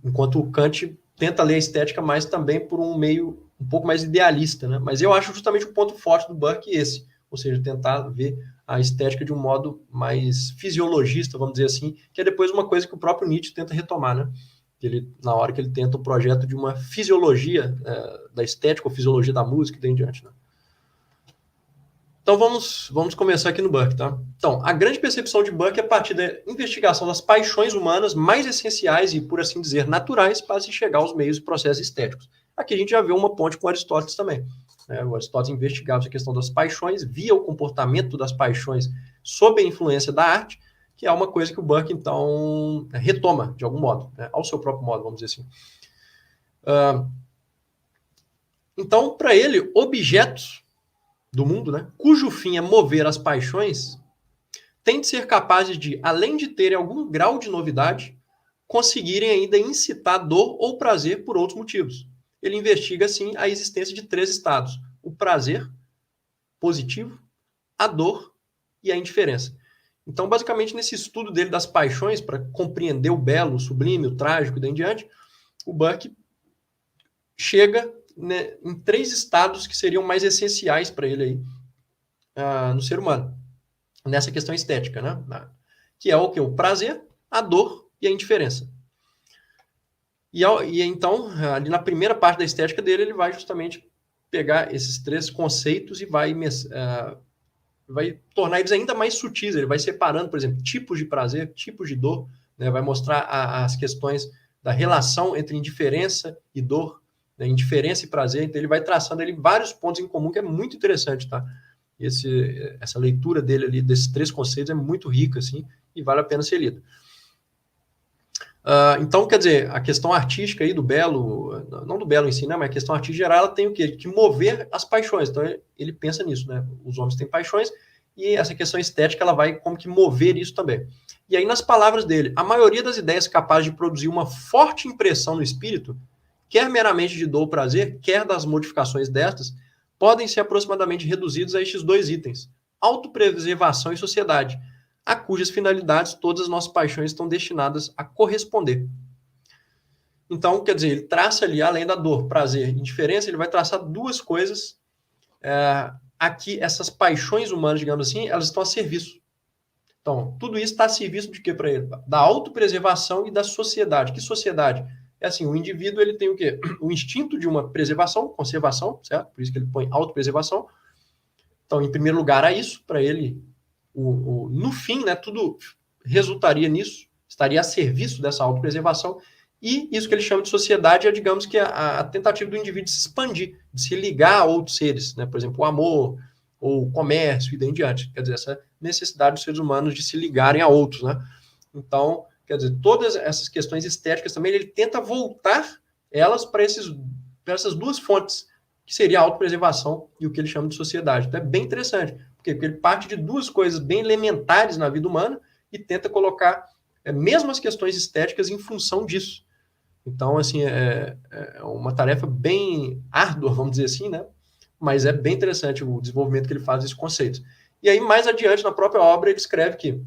Enquanto o Kant tenta ler a estética, mas também por um meio um pouco mais idealista, né? Mas eu acho justamente o ponto forte do Burke esse, ou seja, tentar ver a estética de um modo mais fisiologista, vamos dizer assim, que é depois uma coisa que o próprio Nietzsche tenta retomar, né? Na hora que ele tenta o projeto de uma fisiologia da estética, ou fisiologia da música e daí em diante, né? Então vamos começar aqui no Burke, tá? Então, a grande percepção de Burke é a partir da investigação das paixões humanas mais essenciais e, por assim dizer, naturais para se chegar aos meios e processos estéticos. Aqui a gente já vê uma ponte com Aristóteles também. O Aristóteles investigava essa questão das paixões, via o comportamento das paixões sob a influência da arte, que é uma coisa que o Burke, então, retoma, de algum modo, né, ao seu próprio modo, vamos dizer assim. Então, para ele, objetos do mundo, né, cujo fim é mover as paixões, têm de ser capazes de, além de terem algum grau de novidade, conseguirem ainda incitar dor ou prazer por outros motivos. Ele investiga, assim, a existência de 3 estados: o prazer positivo, a dor e a indiferença. Então, basicamente, nesse estudo dele das paixões, para compreender o belo, o sublime, o trágico e daí em diante, o Burke chega, né, em 3 estados que seriam mais essenciais para ele aí, no ser humano, nessa questão estética, né? Que é o que? O prazer, a dor e a indiferença. E então, ali na primeira parte da estética dele, ele vai justamente pegar esses 3 conceitos e vai tornar eles ainda mais sutis. Ele vai separando, por exemplo, tipos de prazer, tipos de dor, né? Vai mostrar as questões da relação entre indiferença e dor, né? Indiferença e prazer. Então, ele vai traçando ali vários pontos em comum, que é muito interessante, tá? Essa leitura dele ali, desses 3 conceitos, é muito rica, assim, e vale a pena ser lida. Então, quer dizer, a questão artística aí do belo, não do belo em si, né, mas a questão artística geral, ela tem o quê? Que mover as paixões. Então, ele pensa nisso, né? Os homens têm paixões e essa questão estética, ela vai como que mover isso também. E aí, nas palavras dele, a maioria das ideias capazes de produzir uma forte impressão no espírito, quer meramente de dor ou prazer, quer das modificações destas, podem ser aproximadamente reduzidos a estes 2 itens: autopreservação e sociedade, a cujas finalidades todas as nossas paixões estão destinadas a corresponder. Então, quer dizer, ele traça ali, além da dor, prazer e indiferença, ele vai traçar 2 coisas. Aqui, essas paixões humanas, digamos assim, elas estão a serviço. Então, tudo isso está a serviço de quê para ele? Da autopreservação e da sociedade. Que sociedade? É assim, o indivíduo, ele tem o quê? O instinto de uma preservação, conservação, certo? Por isso que ele põe autopreservação. Então, em primeiro lugar, é isso, para ele. No fim, né, tudo resultaria nisso, estaria a serviço dessa autopreservação, e isso que ele chama de sociedade é, digamos que, a tentativa do indivíduo de se expandir, de se ligar a outros seres, né, por exemplo, o amor, ou o comércio, e daí em diante. Quer dizer, essa necessidade dos seres humanos de se ligarem a outros, né? Então, quer dizer, todas essas questões estéticas também, ele tenta voltar elas para essas 2 fontes, que seria a autopreservação e o que ele chama de sociedade. Então, é bem interessante, porque ele parte de 2 coisas bem elementares na vida humana e tenta colocar mesmo as questões estéticas em função disso. Então, assim, é uma tarefa bem árdua, vamos dizer assim, né? Mas é bem interessante o desenvolvimento que ele faz desses conceitos. E aí, mais adiante, na própria obra, ele escreve que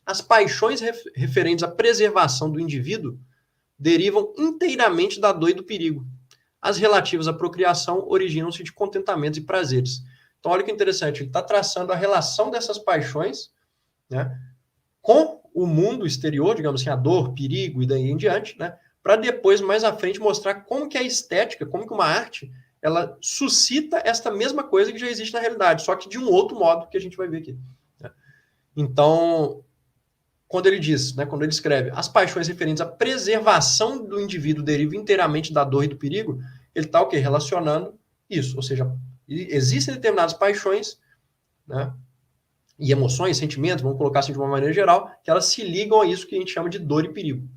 as paixões referentes à preservação do indivíduo derivam inteiramente da dor e do perigo. As relativas à procriação originam-se de contentamentos e prazeres. Então, olha que interessante, ele está traçando a relação dessas paixões, né, com o mundo exterior, digamos assim, a dor, perigo e daí em diante, né, para depois, mais à frente, mostrar como que a estética, como que uma arte, ela suscita esta mesma coisa que já existe na realidade, só que de um outro modo que a gente vai ver aqui. Né? Então, quando ele diz, né, quando ele escreve, as paixões referentes à preservação do indivíduo derivam inteiramente da dor e do perigo, ele está o quê? Relacionando isso, ou seja, existem determinadas paixões, né, e emoções, sentimentos, vamos colocar assim de uma maneira geral, que elas se ligam a isso que a gente chama de dor e perigo.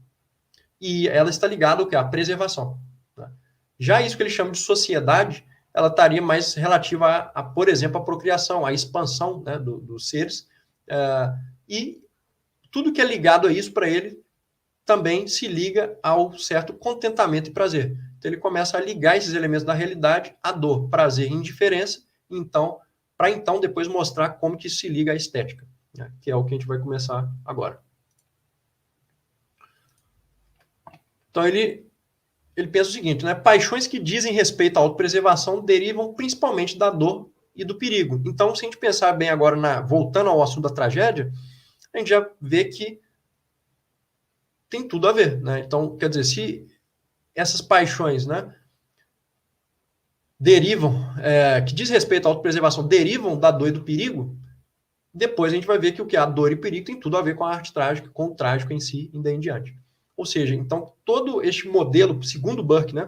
E ela está ligada ao quê? À preservação. Né? Já isso que ele chama de sociedade, ela estaria mais relativa a por exemplo, a procriação, a expansão, né, dos seres, e tudo que é ligado a isso para ele também se liga ao certo contentamento e prazer. Então ele começa a ligar esses elementos da realidade à dor, prazer e indiferença, então, para então depois mostrar como que isso se liga à estética, né? Que é o que a gente vai começar agora. Então ele pensa o seguinte, né? Paixões que dizem respeito à autopreservação derivam principalmente da dor e do perigo. Então, se a gente pensar bem agora, voltando ao assunto da tragédia, a gente já vê que tem tudo a ver, né? Então, quer dizer, se essas paixões, né, que diz respeito à autopreservação, derivam da dor e do perigo, depois a gente vai ver que o que é a dor e o perigo tem tudo a ver com a arte trágica, com o trágico em si e daí em diante. Ou seja, então, todo este modelo, segundo Burke, né,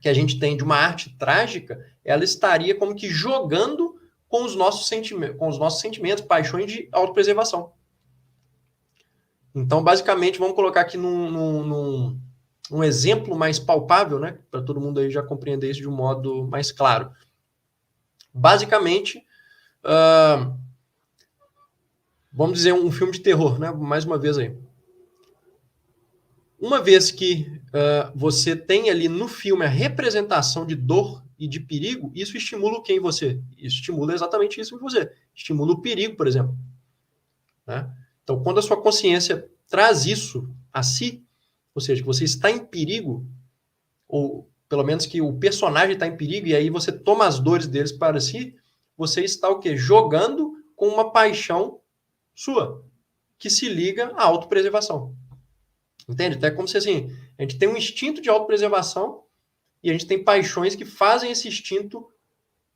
que a gente tem de uma arte trágica, ela estaria como que jogando com os nossos sentimentos, paixões de autopreservação. Então, basicamente, vamos colocar aqui um exemplo mais palpável, né, para todo mundo aí já compreender isso de um modo mais claro. Basicamente, vamos dizer um filme de terror, né, mais uma vez aí. Uma vez que você tem ali no filme a representação de dor e de perigo, isso estimula o que em você? Isso estimula exatamente isso em você. Estimula o perigo, por exemplo. Né? Então, quando a sua consciência traz isso a si, ou seja, que você está em perigo, ou pelo menos que o personagem está em perigo, e aí você toma as dores deles para si, você está o quê? Jogando com uma paixão sua, que se liga à autopreservação. Entende? Então é como se assim, a gente tem um instinto de autopreservação e a gente tem paixões que fazem esse instinto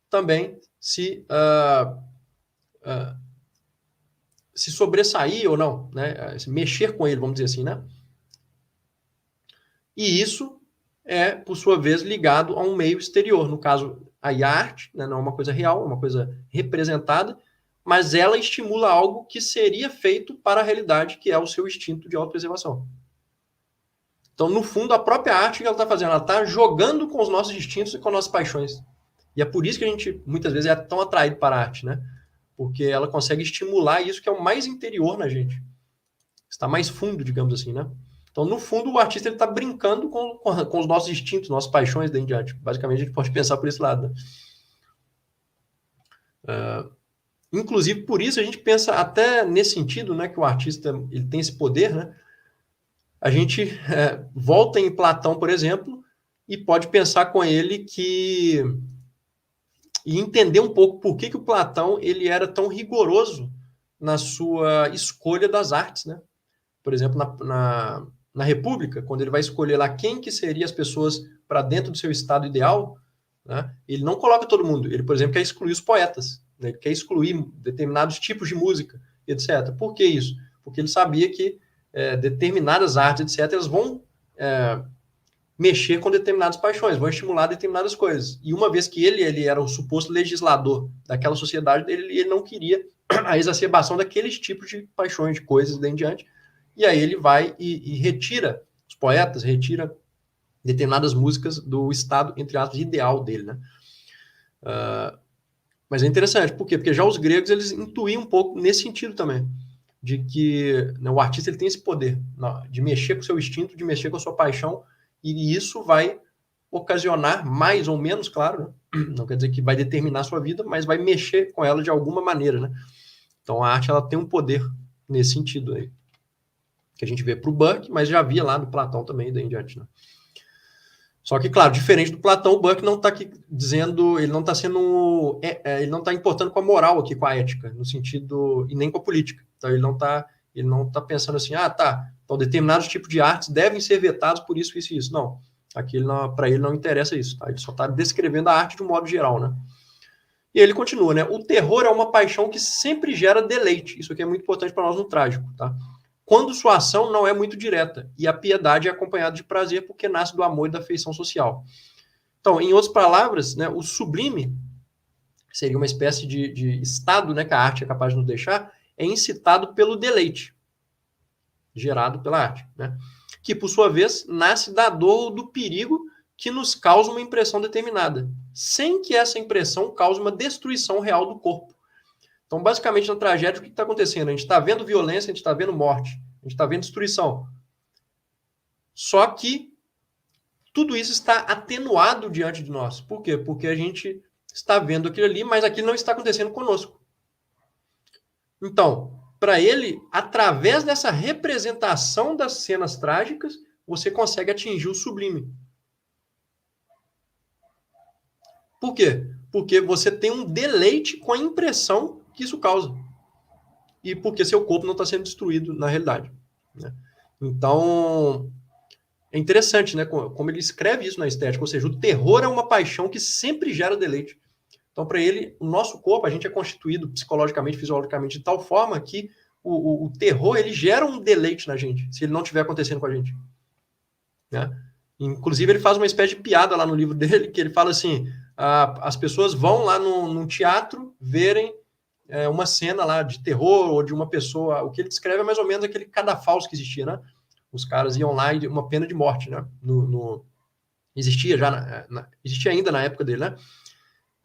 também se sobressair ou não, né? Se mexer com ele, vamos dizer assim, né? E isso é, por sua vez, ligado a um meio exterior. No caso, aí a arte, né? Não é uma coisa real, é uma coisa representada, mas ela estimula algo que seria feito para a realidade, que é o seu instinto de autopreservação. Então, no fundo, a própria arte que ela está fazendo, ela está jogando com os nossos instintos e com as nossas paixões. E é por isso que a gente, muitas vezes, é tão atraído para a arte, né? Porque ela consegue estimular isso que é o mais interior na gente. Está mais fundo, digamos assim, né? Então, no fundo, o artista está brincando com os nossos instintos, nossas paixões daí em diante. Basicamente, a gente pode pensar por esse lado. Né? Inclusive, por isso, a gente pensa até nesse sentido, né? Que o artista ele tem esse poder, né? A gente volta em Platão, por exemplo, e pode pensar com ele e entender um pouco por que o Platão ele era tão rigoroso na sua escolha das artes, né? Por exemplo, na República, quando ele vai escolher lá quem que seriam as pessoas para dentro do seu estado ideal, né? Ele não coloca todo mundo. Ele, por exemplo, quer excluir os poetas, né? Ele quer excluir determinados tipos de música, etc. Por que isso? Porque ele sabia que determinadas artes, etc., elas vão mexer com determinadas paixões, vão estimular determinadas coisas. E uma vez que ele era o suposto legislador daquela sociedade, ele não queria a exacerbação daqueles tipos de paixões, de coisas daí em diante. E aí ele vai e retira os poetas, retira determinadas músicas do estado, entre aspas, ideal dele, né? Mas é interessante, por quê? Porque já os gregos, eles intuíam um pouco nesse sentido também, de que, né, o artista ele tem esse poder de mexer com o seu instinto, de mexer com a sua paixão E isso vai ocasionar mais ou menos, claro, não quer dizer que vai determinar a sua vida, mas vai mexer com ela de alguma maneira, né? Então a arte ela tem um poder nesse sentido aí, que a gente vê para o Burke, mas já via lá no Platão também, daí em diante, né? Só que, claro, diferente do Platão, o Burke não está aqui dizendo, ele não está sendo, ele não está importando com a moral aqui, com a ética, no sentido, e nem com a política. Então ele não tá pensando assim, tá, então determinados tipos de artes devem ser vetados por isso, isso e isso. Não, aqui para ele não interessa isso, tá? Ele só está descrevendo a arte de um modo geral, né? E ele continua, né? O terror é uma paixão que sempre gera deleite. Isso aqui é muito importante para nós no trágico, tá? Quando sua ação não é muito direta, e a piedade é acompanhada de prazer porque nasce do amor e da afeição social. Então, em outras palavras, né, o sublime, que seria uma espécie de estado, né, que a arte é capaz de nos deixar, é incitado pelo deleite, gerado pela arte, né? Que, por sua vez, nasce da dor ou do perigo que nos causa uma impressão determinada, sem que essa impressão cause uma destruição real do corpo. Então, basicamente, na tragédia, o que está acontecendo? A gente está vendo violência, a gente está vendo morte, a gente está vendo destruição. Só que tudo isso está atenuado diante de nós. Por quê? Porque a gente está vendo aquilo ali, mas aquilo não está acontecendo conosco. Então, para ele, através dessa representação das cenas trágicas, você consegue atingir o sublime. Por quê? Porque você tem um deleite com a impressão que isso causa. E porque seu corpo não está sendo destruído na realidade, né? Então, é interessante, né? Como ele escreve isso na estética, ou seja, o terror é uma paixão que sempre gera deleite. Então, para ele, o nosso corpo, a gente é constituído psicologicamente, fisiologicamente, de tal forma que o terror, ele gera um deleite na gente, se ele não estiver acontecendo com a gente, né? Inclusive, ele faz uma espécie de piada lá no livro dele, que ele fala assim, as pessoas vão lá num teatro verem uma cena lá de terror ou de uma pessoa, o que ele descreve é mais ou menos aquele cadafalso que existia, né? Os caras iam lá e uma pena de morte, né? Existia já, existia ainda na época dele, né?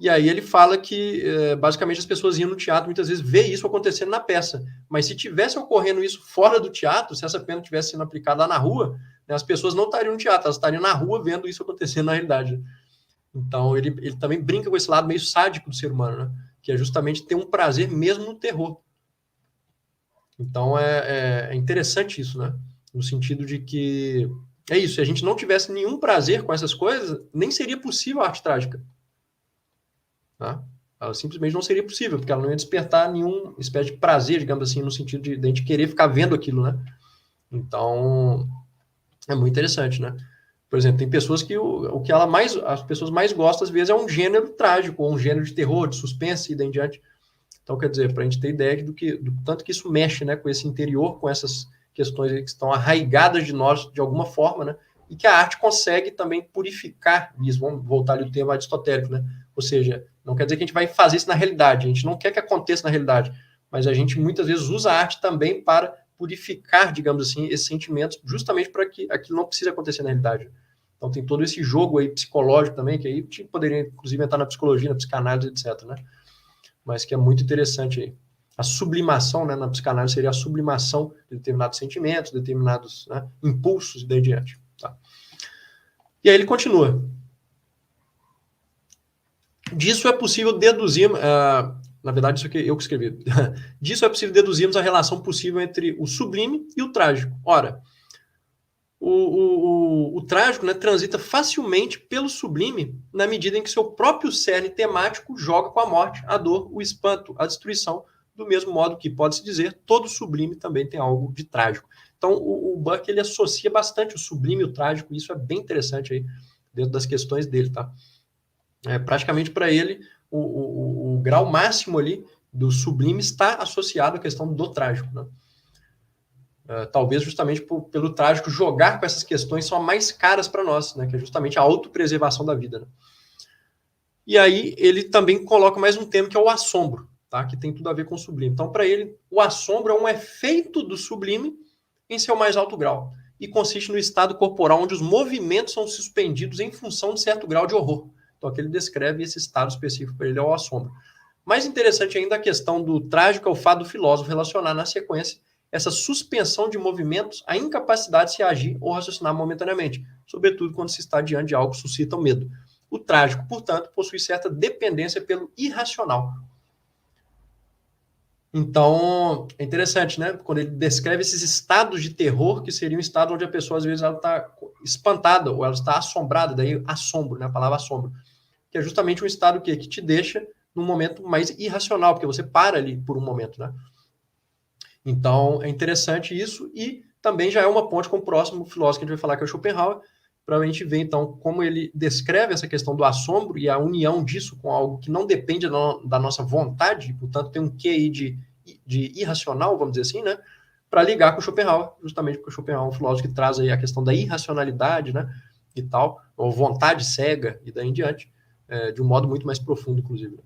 E aí ele fala que, basicamente, as pessoas iam no teatro, muitas vezes, ver isso acontecendo na peça. Mas se tivesse ocorrendo isso fora do teatro, se essa pena tivesse sendo aplicada lá na rua, né, as pessoas não estariam no teatro, elas estariam na rua vendo isso acontecendo na realidade. Então, ele também brinca com esse lado meio sádico do ser humano, né? Que é justamente ter um prazer mesmo no terror. Então, é interessante isso, né? No sentido de que, é isso, se a gente não tivesse nenhum prazer com essas coisas, nem seria possível a arte trágica. Tá? Ela simplesmente não seria possível, porque ela não ia despertar nenhum espécie de prazer, digamos assim, no sentido de a gente querer ficar vendo aquilo, né? Então, é muito interessante, né? Por exemplo, tem pessoas que o que as pessoas mais gostam, às vezes, é um gênero trágico, ou um gênero de terror, de suspense e daí em diante. Então, quer dizer, para a gente ter ideia do tanto que isso mexe, né, com esse interior, com essas questões que estão arraigadas de nós de alguma forma, né? E que a arte consegue também purificar isso. Vamos voltar ali ao tema aristotélico, né? Ou seja, não quer dizer que a gente vai fazer isso na realidade, a gente não quer que aconteça na realidade, mas a gente muitas vezes usa a arte também para purificar, digamos assim, esses sentimentos, justamente para que aquilo não precise acontecer na realidade. Então tem todo esse jogo aí psicológico também, que aí poderia inclusive entrar na psicologia, na psicanálise, etc, né? Mas que é muito interessante aí. A sublimação, né, na psicanálise seria a sublimação de determinados sentimentos, determinados, né, impulsos e daí em diante. Tá? E aí ele continua. Disso é possível deduzir, na verdade, isso aqui eu que escrevi. Disso é possível deduzirmos a relação possível entre o sublime e o trágico. Ora, o trágico, né, transita facilmente pelo sublime na medida em que seu próprio cerne temático joga com a morte, a dor, o espanto, a destruição, do mesmo modo que, pode-se dizer, todo sublime também tem algo de trágico. Então, o Burke, ele associa bastante o sublime e o trágico, e isso é bem interessante aí, dentro das questões dele, tá? Praticamente para ele, o grau máximo ali do sublime está associado à questão do trágico, né? Talvez justamente pelo trágico jogar com essas questões são mais caras para nós, né? Que é justamente a autopreservação da vida, né? E aí ele também coloca mais um termo que é o assombro, tá? Que tem tudo a ver com o sublime. Então, para ele, o assombro é um efeito do sublime em seu mais alto grau e consiste no estado corporal onde os movimentos são suspendidos em função de certo grau de horror. Então, aqui ele descreve esse estado específico para ele, é o assombro. Mais interessante ainda a questão do trágico ao fato do filósofo relacionar na sequência essa suspensão de movimentos, a incapacidade de se agir ou raciocinar momentaneamente, sobretudo quando se está diante de algo que suscita o medo. O trágico, portanto, possui certa dependência pelo irracional. Então, é interessante, né? Quando ele descreve esses estados de terror, que seria um estado onde a pessoa, às vezes, ela está espantada ou ela está assombrada, daí assombro, né? A palavra assombro, que é justamente um estado que te deixa num momento mais irracional, porque você para ali por um momento, né? Então, é interessante isso, e também já é uma ponte com o próximo filósofo que a gente vai falar, que é o Schopenhauer, para a gente ver, então, como ele descreve essa questão do assombro e a união disso com algo que não depende da nossa vontade, portanto, tem um quê aí de irracional, vamos dizer assim, né? Para ligar com o Schopenhauer, justamente porque o Schopenhauer é um filósofo que traz aí a questão da irracionalidade, né? E tal, ou vontade cega, e daí em diante, de um modo muito mais profundo, inclusive.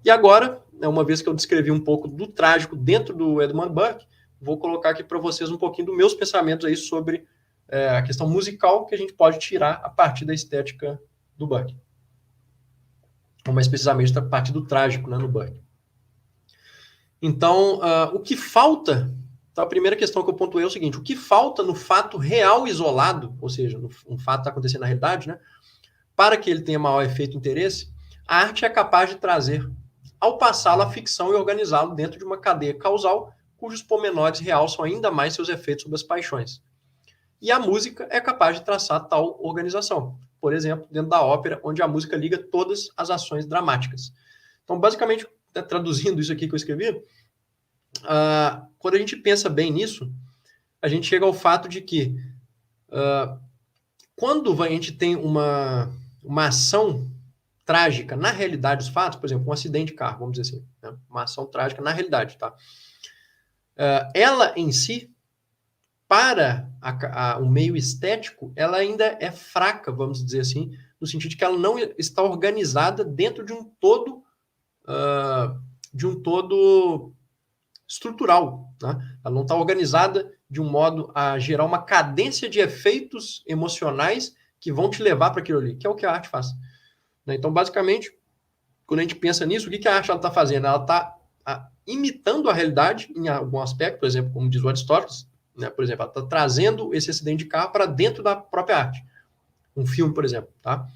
E agora, uma vez que eu descrevi um pouco do trágico dentro do Edmund Burke, vou colocar aqui para vocês um pouquinho dos meus pensamentos aí sobre a questão musical que a gente pode tirar a partir da estética do Burke. Ou mais precisamente a partir do trágico, né, no Burke. Então, o que falta... Então, a primeira questão que eu pontuei é o seguinte: o que falta no fato real isolado, ou seja, um fato está acontecendo na realidade, né, para que ele tenha maior efeito e interesse, a arte é capaz de trazer, ao passá-lo à ficção e organizá-lo dentro de uma cadeia causal, cujos pormenores realçam ainda mais seus efeitos sobre as paixões. E a música é capaz de traçar tal organização. Por exemplo, dentro da ópera, onde a música liga todas as ações dramáticas. Então, basicamente, traduzindo isso aqui que eu escrevi, quando a gente pensa bem nisso, a gente chega ao fato de que quando a gente tem uma ação trágica na realidade dos fatos, por exemplo, um acidente de carro, vamos dizer assim, né? Uma ação trágica na realidade, tá? Ela em si, para o meio estético, ela ainda é fraca, vamos dizer assim, no sentido de que ela não está organizada dentro de um todo estrutural, né? Ela não está organizada de um modo a gerar uma cadência de efeitos emocionais que vão te levar para aquilo ali, que é o que a arte faz. Então, basicamente, quando a gente pensa nisso, o que a arte está fazendo? Ela está imitando a realidade em algum aspecto, por exemplo, como diz o Aristóteles, né? Por exemplo, ela está trazendo esse acidente de carro para dentro da própria arte. Um filme, por exemplo. Tá?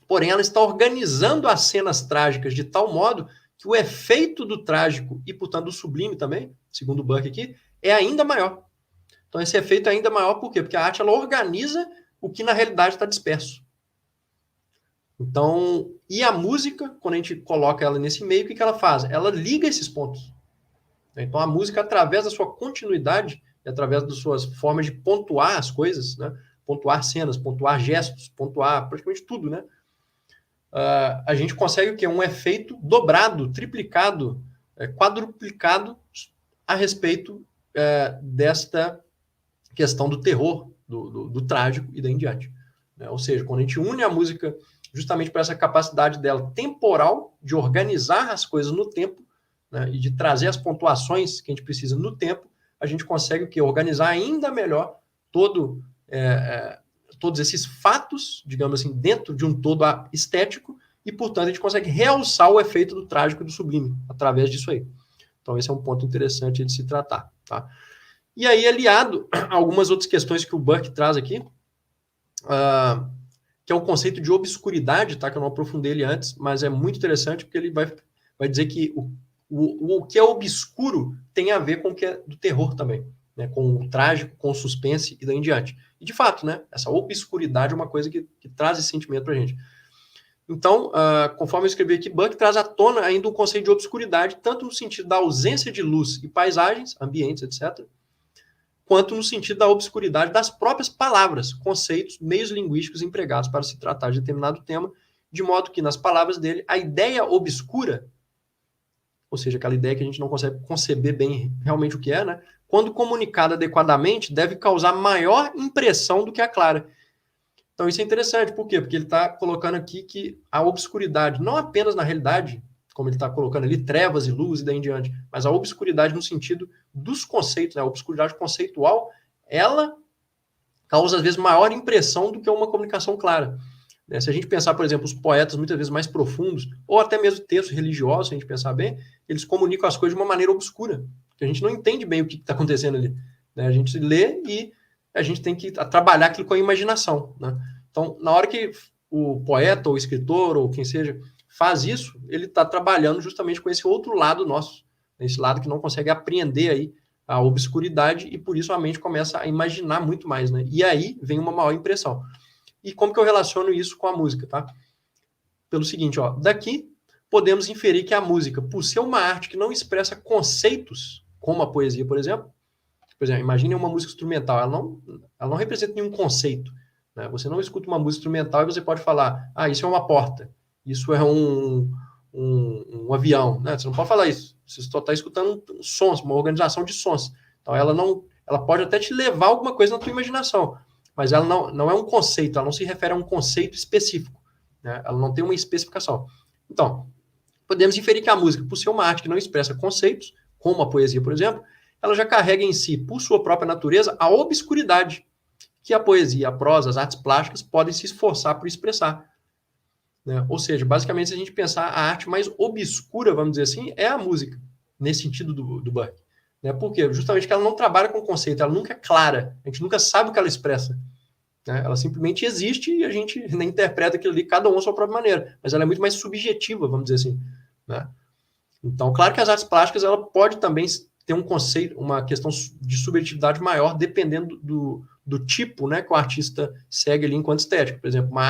Porém, ela está organizando as cenas trágicas de tal modo que o efeito do trágico e, portanto, do sublime também, segundo o Burke aqui, é ainda maior. Então, esse efeito é ainda maior por quê? Porque a arte ela organiza o que na realidade está disperso. Então, e a música, quando a gente coloca ela nesse meio, o que ela faz? Ela liga esses pontos. Então, a música, através da sua continuidade, e através das suas formas de pontuar as coisas, né? Pontuar cenas, pontuar gestos, pontuar praticamente tudo, né? A gente consegue o quê? Um efeito dobrado, triplicado, quadruplicado a respeito desta questão do terror, do trágico e daí em diante. Né? Ou seja, quando a gente une a música justamente por essa capacidade dela temporal de organizar as coisas no tempo, né, e de trazer as pontuações que a gente precisa no tempo, a gente consegue o quê? Organizar ainda melhor todos esses fatos, digamos assim, dentro de um todo estético, e, portanto, a gente consegue realçar o efeito do trágico e do sublime através disso aí. Então, esse é um ponto interessante de se tratar. Tá? E aí, aliado a algumas outras questões que o Burke traz aqui, que é o conceito de obscuridade, tá? Que eu não aprofundei ele antes, mas é muito interessante porque ele vai dizer que o que é obscuro tem a ver com o que é do terror também, né? Com o trágico, com o suspense e daí em diante. E de fato, né? Essa obscuridade é uma coisa que traz esse sentimento pra gente. Então, conforme eu escrevi aqui, Burke traz à tona ainda o conceito de obscuridade, tanto no sentido da ausência de luz e paisagens, ambientes, etc., quanto no sentido da obscuridade das próprias palavras, conceitos, meios linguísticos empregados para se tratar de determinado tema, de modo que, nas palavras dele, a ideia obscura, ou seja, aquela ideia que a gente não consegue conceber bem realmente o que é, né? Quando comunicada adequadamente, deve causar maior impressão do que a clara. Então, isso é interessante. Por quê? Porque ele está colocando aqui que a obscuridade, não apenas na realidade, como ele está colocando ali, trevas e luz e daí em diante, mas a obscuridade no sentido dos conceitos, né? A obscuridade conceitual, ela causa, às vezes, maior impressão do que uma comunicação clara. né? Se a gente pensar, por exemplo, os poetas muitas vezes mais profundos, ou até mesmo textos religiosos, se a gente pensar bem, eles comunicam as coisas de uma maneira obscura, que a gente não entende bem o que está acontecendo ali, né? A gente lê e a gente tem que trabalhar aquilo com a imaginação, né? Então, na hora que o poeta, ou o escritor, ou quem seja, faz isso, ele está trabalhando justamente com esse outro lado nosso, esse lado que não consegue apreender aí a obscuridade, e por isso a mente começa a imaginar muito mais, né? E aí vem uma maior impressão. E como que eu relaciono isso com a música, tá? Pelo seguinte, ó, daqui podemos inferir que a música, por ser uma arte que não expressa conceitos, como a poesia, por exemplo, imagine uma música instrumental, ela não representa nenhum conceito, né? Você não escuta uma música instrumental e você pode falar, isso é uma porta, isso é um avião, né? Você não pode falar isso. Você só está escutando sons, uma organização de sons. Então, ela pode até te levar a alguma coisa na tua imaginação, mas ela não é um conceito, ela não se refere a um conceito específico, né? Ela não tem uma especificação. Então, podemos inferir que a música, por ser uma arte que não expressa conceitos, como a poesia, por exemplo, ela já carrega em si, por sua própria natureza, a obscuridade que a poesia, a prosa, as artes plásticas podem se esforçar por expressar, né? Ou seja, basicamente, se a gente pensar, a arte mais obscura, vamos dizer assim, é a música, nesse sentido do Burke, né? Por quê? Justamente porque ela não trabalha com conceito, ela nunca é clara, a gente nunca sabe o que ela expressa, né? Ela simplesmente existe e a gente interpreta aquilo ali, cada um à sua própria maneira, mas ela é muito mais subjetiva, vamos dizer assim, né? Então, claro que as artes plásticas, ela pode também ter um conceito, uma questão de subjetividade maior, dependendo do tipo, né, que o artista segue ali enquanto estético. Por exemplo, uma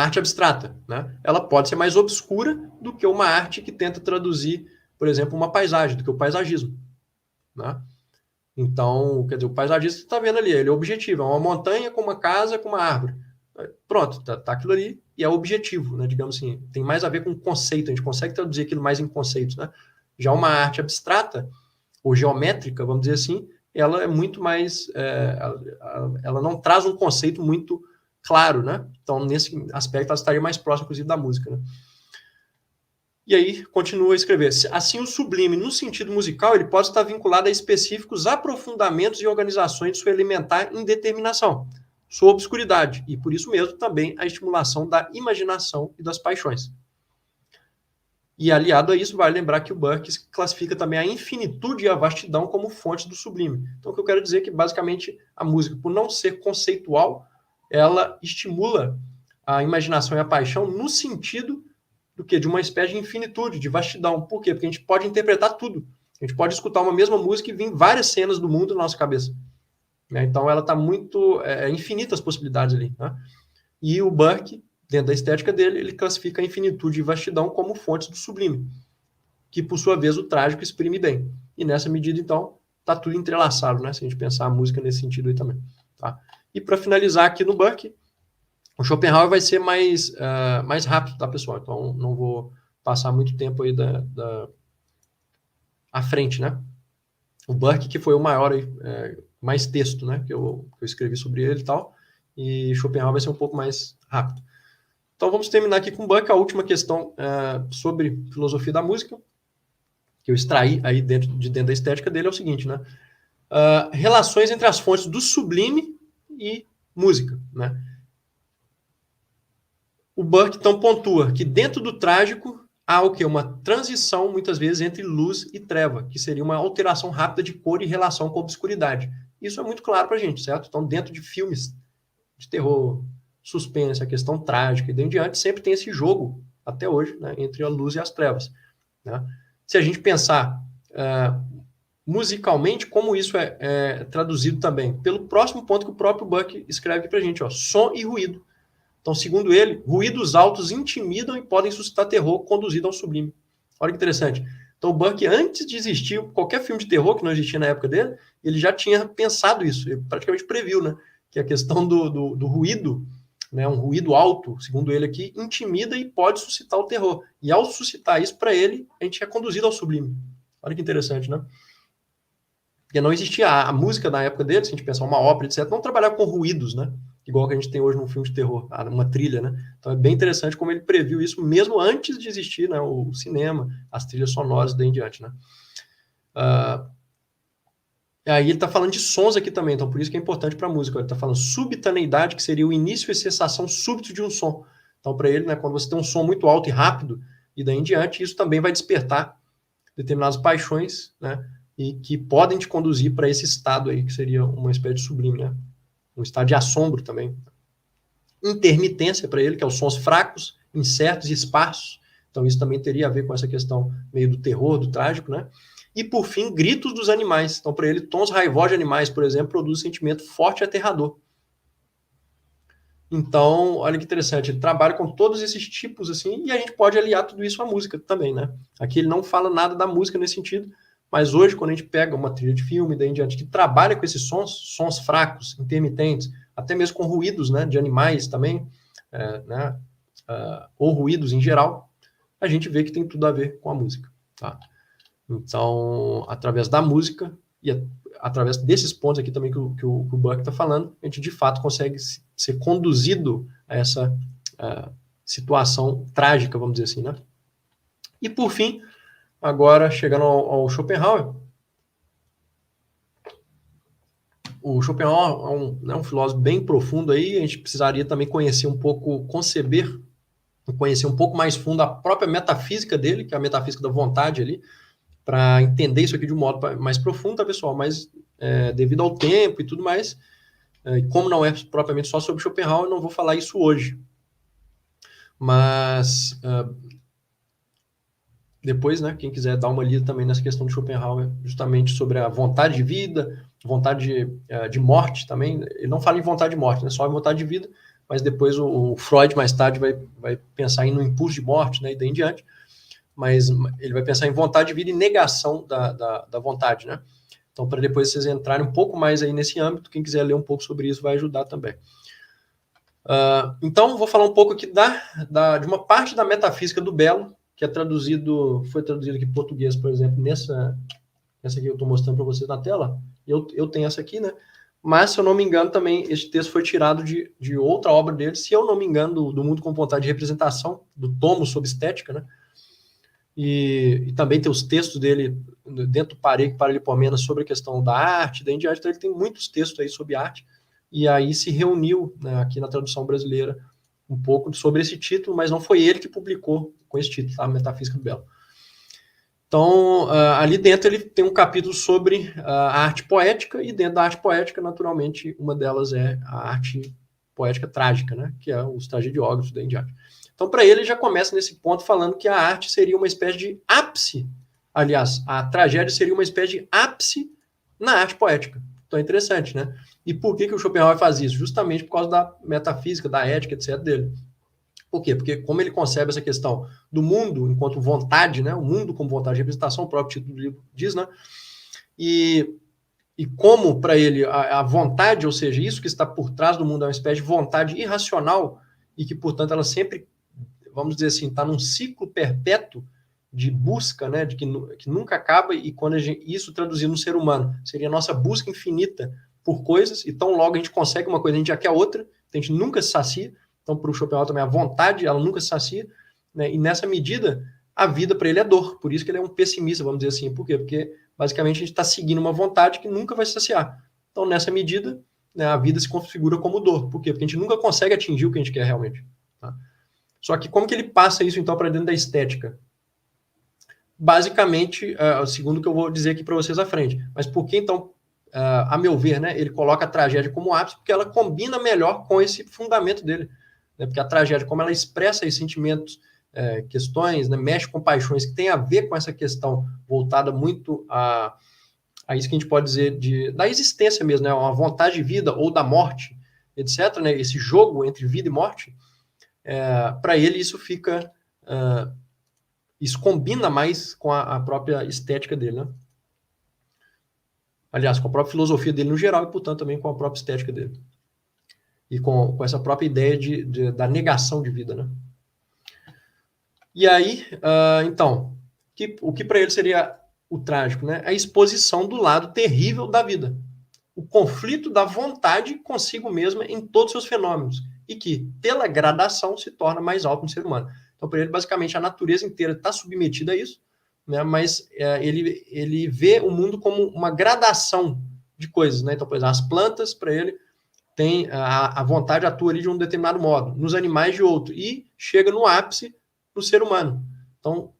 arte abstrata, né? Ela pode ser mais obscura do que uma arte que tenta traduzir, por exemplo, uma paisagem, do que o paisagismo, né? Então, quer dizer, o paisagista que está vendo ali, ele é objetivo, é uma montanha com uma casa, com uma árvore. Pronto, tá aquilo ali e é objetivo, né? Digamos assim, tem mais a ver com conceito, a gente consegue traduzir aquilo mais em conceitos, né? Já uma arte abstrata ou geométrica, vamos dizer assim, ela é muito mais, ela não traz um conceito muito claro, né? Então, nesse aspecto, ela estaria mais próxima, inclusive, da música, né? E aí, continua a escrever. Assim, o sublime, no sentido musical, ele pode estar vinculado a específicos aprofundamentos e organizações de sua elementar indeterminação, sua obscuridade, e por isso mesmo também a estimulação da imaginação e das paixões. E aliado a isso, vale lembrar que o Burke classifica também a infinitude e a vastidão como fontes do sublime. Então, o que eu quero dizer é que, basicamente, a música, por não ser conceitual, ela estimula a imaginação e a paixão no sentido do quê? De uma espécie de infinitude, de vastidão. Por quê? Porque a gente pode interpretar tudo. A gente pode escutar uma mesma música e vir várias cenas do mundo na nossa cabeça, né? Então, ela está muito... infinitas as possibilidades ali, né? E o Burke, dentro da estética dele, ele classifica a infinitude e vastidão como fontes do sublime, que, por sua vez, o trágico exprime bem. E, nessa medida, então, está tudo entrelaçado, né? Se a gente pensar a música nesse sentido aí também, tá? E, para finalizar aqui no Burke, o Schopenhauer vai ser mais rápido, tá, pessoal? Então, não vou passar muito tempo aí à frente, né? O Burke, que foi o maior, mais texto, né? Que eu escrevi sobre ele e tal. E Schopenhauer vai ser um pouco mais rápido. Então, vamos terminar aqui com Burke, a última questão sobre filosofia da música, que eu extraí aí dentro da estética dele, é o seguinte, né? Relações entre as fontes do sublime e música, né? O Burke, então, pontua que dentro do trágico há o quê? Uma transição, muitas vezes, entre luz e treva, que seria uma alteração rápida de cor e relação com a obscuridade. Isso é muito claro para a gente, certo? Então, dentro de filmes de terror, suspense, a questão trágica e daí em diante, sempre tem esse jogo, até hoje, né, entre a luz e as trevas, né? Se a gente pensar musicalmente, como isso é traduzido também? Pelo próximo ponto que o próprio Burke escreve para a gente, ó, som e ruído. Então, segundo ele, ruídos altos intimidam e podem suscitar terror conduzido ao sublime. Olha que interessante. Então, o Burke, antes de existir qualquer filme de terror que não existia na época dele, ele já tinha pensado isso, ele praticamente previu, né, que a questão do ruído, né, um ruído alto, segundo ele aqui, intimida e pode suscitar o terror. E ao suscitar isso, para ele, a gente é conduzido ao sublime. Olha que interessante, né? Porque não existia a música na época dele, se a gente pensar uma ópera, etc., não trabalhava com ruídos, né? Igual que a gente tem hoje num filme de terror, uma trilha, né? Então é bem interessante como ele previu isso mesmo antes de existir, né, o cinema, as trilhas sonoras daí em diante, né? Aí ele está falando de sons aqui também, então por isso que é importante para a música. Ele está falando subitaneidade, que seria o início e cessação súbito de um som. Então, para ele, né, quando você tem um som muito alto e rápido, e daí em diante, isso também vai despertar determinadas paixões, né, e que podem te conduzir para esse estado aí, que seria uma espécie de sublime, né? Um estado de assombro também. Intermitência para ele, que é os sons fracos, incertos e esparsos. Então, isso também teria a ver com essa questão meio do terror, do trágico, né? E, por fim, gritos dos animais. Então, para ele, tons raivosos de animais, por exemplo, produzem um sentimento forte e aterrador. Então, olha que interessante, ele trabalha com todos esses tipos, assim, e a gente pode aliar tudo isso à música também, né? Aqui ele não fala nada da música nesse sentido, mas hoje, quando a gente pega uma trilha de filme, daí em diante, que trabalha com esses sons fracos, intermitentes, até mesmo com ruídos, né, de animais também, né, ou ruídos em geral, a gente vê que tem tudo a ver com a música, tá? Então, através da música e através desses pontos aqui também que o Buck está falando, a gente de fato consegue ser conduzido a essa situação trágica, vamos dizer assim, né? E por fim, agora chegando ao Schopenhauer, o Schopenhauer é um filósofo bem profundo aí, a gente precisaria também conhecer um pouco, conhecer um pouco mais fundo a própria metafísica dele, que é a metafísica da vontade ali, para entender isso aqui de um modo mais profundo, tá, pessoal? Mas devido ao tempo e tudo mais, como não é propriamente só sobre Schopenhauer, eu não vou falar isso hoje. Mas depois, né, quem quiser dar uma lida também nessa questão de Schopenhauer, justamente sobre a vontade de vida, vontade de morte também. Ele não fala em vontade de morte, né, só em vontade de vida, mas depois o Freud, mais tarde, vai pensar no impulso de morte, né, e daí em diante. Mas ele vai pensar em vontade de vida e negação da vontade, né? Então, para depois vocês entrarem um pouco mais aí nesse âmbito, quem quiser ler um pouco sobre isso vai ajudar também. Então, vou falar um pouco aqui de uma parte da metafísica do belo, que foi traduzido aqui em português, por exemplo, nessa aqui que eu estou mostrando para vocês na tela. Eu tenho essa aqui, né? Mas, se eu não me engano, também esse texto foi tirado de outra obra dele, se eu não me engano, do Mundo com Vontade de Representação, do tomo sobre estética, né? E também tem os textos dele dentro do Paralipomena sobre a questão da arte, daí em diante, então ele tem muitos textos aí sobre arte, e aí se reuniu, né, aqui na tradução brasileira um pouco sobre esse título, mas não foi ele que publicou com esse título, tá? Metafísica do Belo. Então, ali dentro ele tem um capítulo sobre a arte poética, e dentro da arte poética, naturalmente, uma delas é a arte poética trágica, né, que é os tragediógrafos, daí em diante. Então, para ele já começa nesse ponto falando que a arte seria uma espécie de ápice, aliás, a tragédia seria uma espécie de ápice na arte poética. Então é interessante, né? E por que o Schopenhauer faz isso? Justamente por causa da metafísica, da ética, etc. dele. Por quê? Porque como ele concebe essa questão do mundo enquanto vontade, né? O mundo como vontade de representação, o próprio título do livro diz, né? E como para ele a vontade, ou seja, isso que está por trás do mundo é uma espécie de vontade irracional e que, portanto, ela sempre, vamos dizer assim, está num ciclo perpétuo de busca, né, de que nunca acaba, e quando isso traduzido no ser humano, seria a nossa busca infinita por coisas, e tão logo a gente consegue uma coisa, a gente já quer outra, a gente nunca se sacia. Então, para o Schopenhauer também, a vontade, ela nunca se sacia, né, e nessa medida, a vida para ele é dor, por isso que ele é um pessimista, vamos dizer assim. Por quê? Porque, basicamente, a gente está seguindo uma vontade que nunca vai se saciar. Então, nessa medida, né, a vida se configura como dor. Por quê? Porque a gente nunca consegue atingir o que a gente quer realmente. Tá? Só que como que ele passa isso, então, para dentro da estética? Basicamente, segundo o que eu vou dizer aqui para vocês à frente. Mas por que, então, a meu ver, né, ele coloca a tragédia como ápice? Porque ela combina melhor com esse fundamento dele. Né? Porque a tragédia, como ela expressa aí sentimentos, questões, né, mexe com paixões que tem a ver com essa questão voltada muito a isso que a gente pode dizer da existência mesmo, né, uma vontade de vida ou da morte, etc., né, esse jogo entre vida e morte, para ele isso fica... isso combina mais com a própria estética dele, né? Aliás, com a própria filosofia dele no geral e, portanto, também com a própria estética dele. E com essa própria ideia da negação de vida, né? E aí, então, o que para ele seria o trágico, né? A exposição do lado terrível da vida. O conflito da vontade consigo mesma em todos os seus fenômenos. E que, pela gradação, se torna mais alto no ser humano. Então, para ele, basicamente, a natureza inteira está submetida a isso, né? Mas ele vê o mundo como uma gradação de coisas, né? Então, por exemplo, as plantas, para ele, tem a vontade atua ali de um determinado modo, nos animais de outro, e chega no ápice no ser humano. Então,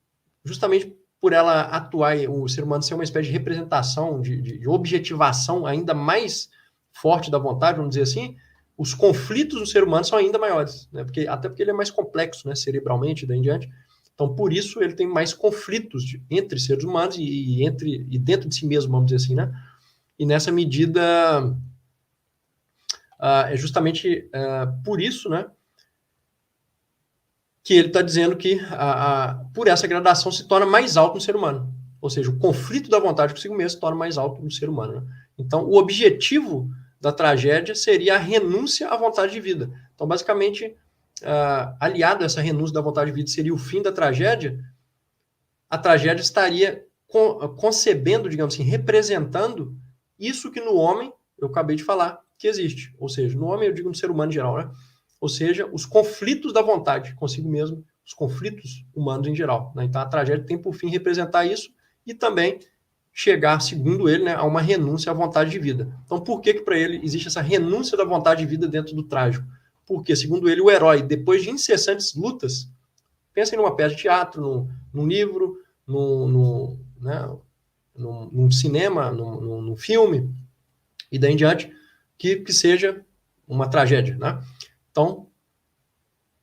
justamente por ela atuar, o ser humano ser uma espécie de representação, de objetivação ainda mais forte da vontade, vamos dizer assim, os conflitos do ser humano são ainda maiores, né? Até porque ele é mais complexo, né, cerebralmente, daí em diante. Então, por isso, ele tem mais conflitos entre seres humanos e dentro de si mesmo, vamos dizer assim, né? E nessa medida, é justamente por isso, né, que ele está dizendo que, por essa gradação, se torna mais alto no ser humano. Ou seja, o conflito da vontade consigo mesmo se torna mais alto no ser humano, né? Então, o objetivo da tragédia seria a renúncia à vontade de vida. Então, basicamente, aliado a essa renúncia da vontade de vida seria o fim da tragédia, a tragédia estaria concebendo, digamos assim, representando isso que no homem, eu acabei de falar, que existe. Ou seja, no homem eu digo no ser humano em geral, né? Ou seja, os conflitos da vontade consigo mesmo, os conflitos humanos em geral, né? Então a tragédia tem por fim representar isso e também chegar, segundo ele, né, a uma renúncia à vontade de vida. Então por que para ele existe essa renúncia da vontade de vida dentro do trágico? Porque, segundo ele, o herói, depois de incessantes lutas, pensa em uma peça de teatro, num livro, num cinema, num filme, e daí em diante, que seja uma tragédia, né? Então,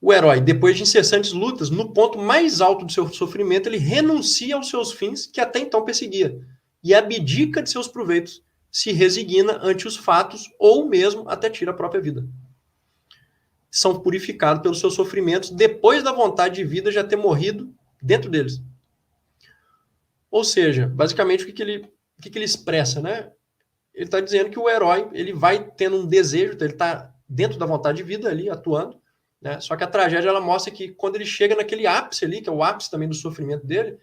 o herói, depois de incessantes lutas, no ponto mais alto do seu sofrimento, ele renuncia aos seus fins que até então perseguia e abdica de seus proveitos, se resigna ante os fatos ou mesmo até tira a própria vida. São purificados pelos seus sofrimentos depois da vontade de vida já ter morrido dentro deles. Ou seja, basicamente o que ele expressa, né? Ele está dizendo que o herói ele vai tendo um desejo, então ele está dentro da vontade de vida ali, atuando, né? Só que a tragédia ela mostra que quando ele chega naquele ápice ali, que é o ápice também do sofrimento dele,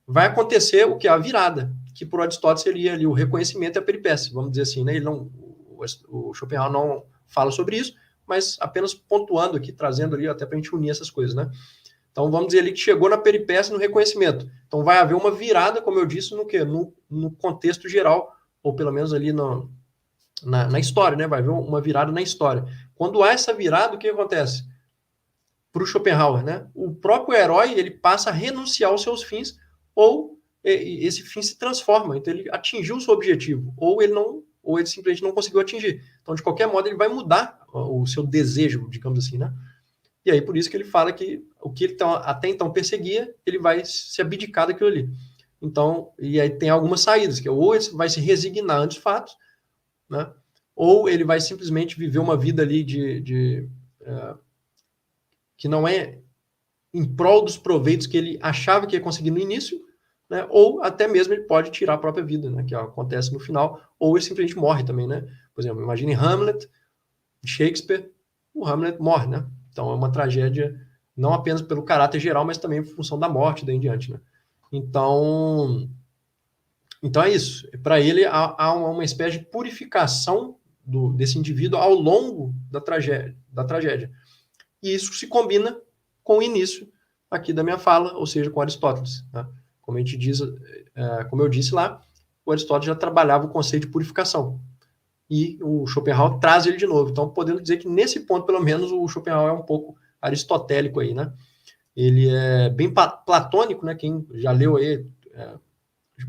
vai acontecer o que? A virada, que por Aristóteles seria ali o reconhecimento e a peripécia, vamos dizer assim, né? O Schopenhauer não fala sobre isso, mas apenas pontuando aqui, trazendo ali até para a gente unir essas coisas, né? Então, vamos dizer ali que chegou na peripécia no reconhecimento. Então, vai haver uma virada, como eu disse, no quê? No contexto geral, ou pelo menos ali na história, né? Vai haver uma virada na história. Quando há essa virada, o que acontece? Para o Schopenhauer, né? O próprio herói, ele passa a renunciar aos seus fins, ou esse fim se transforma. Então, ele atingiu o seu objetivo, ou ele simplesmente não conseguiu atingir. Então, de qualquer modo, ele vai mudar o seu desejo, digamos assim, né? E aí, por isso que ele fala que o que ele até então perseguia, ele vai se abdicar daquilo ali. Então, e aí tem algumas saídas, que ou ele vai se resignar ante os fatos, né? Ou ele vai simplesmente viver uma vida ali que não é em prol dos proveitos que ele achava que ia conseguir no início, né? Ou até mesmo ele pode tirar a própria vida, né? Que acontece no final, ou ele simplesmente morre também, né? Por exemplo, imagine Hamlet, Shakespeare, o Hamlet morre, né? Então é uma tragédia não apenas pelo caráter geral, mas também em função da morte daí em diante, né? Então é isso. Para ele há uma espécie de purificação desse indivíduo ao longo da tragédia. E isso se combina com o início aqui da minha fala, ou seja, com Aristóteles, né? Como eu disse lá, o Aristóteles já trabalhava o conceito de purificação. E o Schopenhauer traz ele de novo. Então, podemos dizer que nesse ponto, pelo menos, o Schopenhauer é um pouco aristotélico aí, né? Ele é bem platônico, né? Quem já leu aí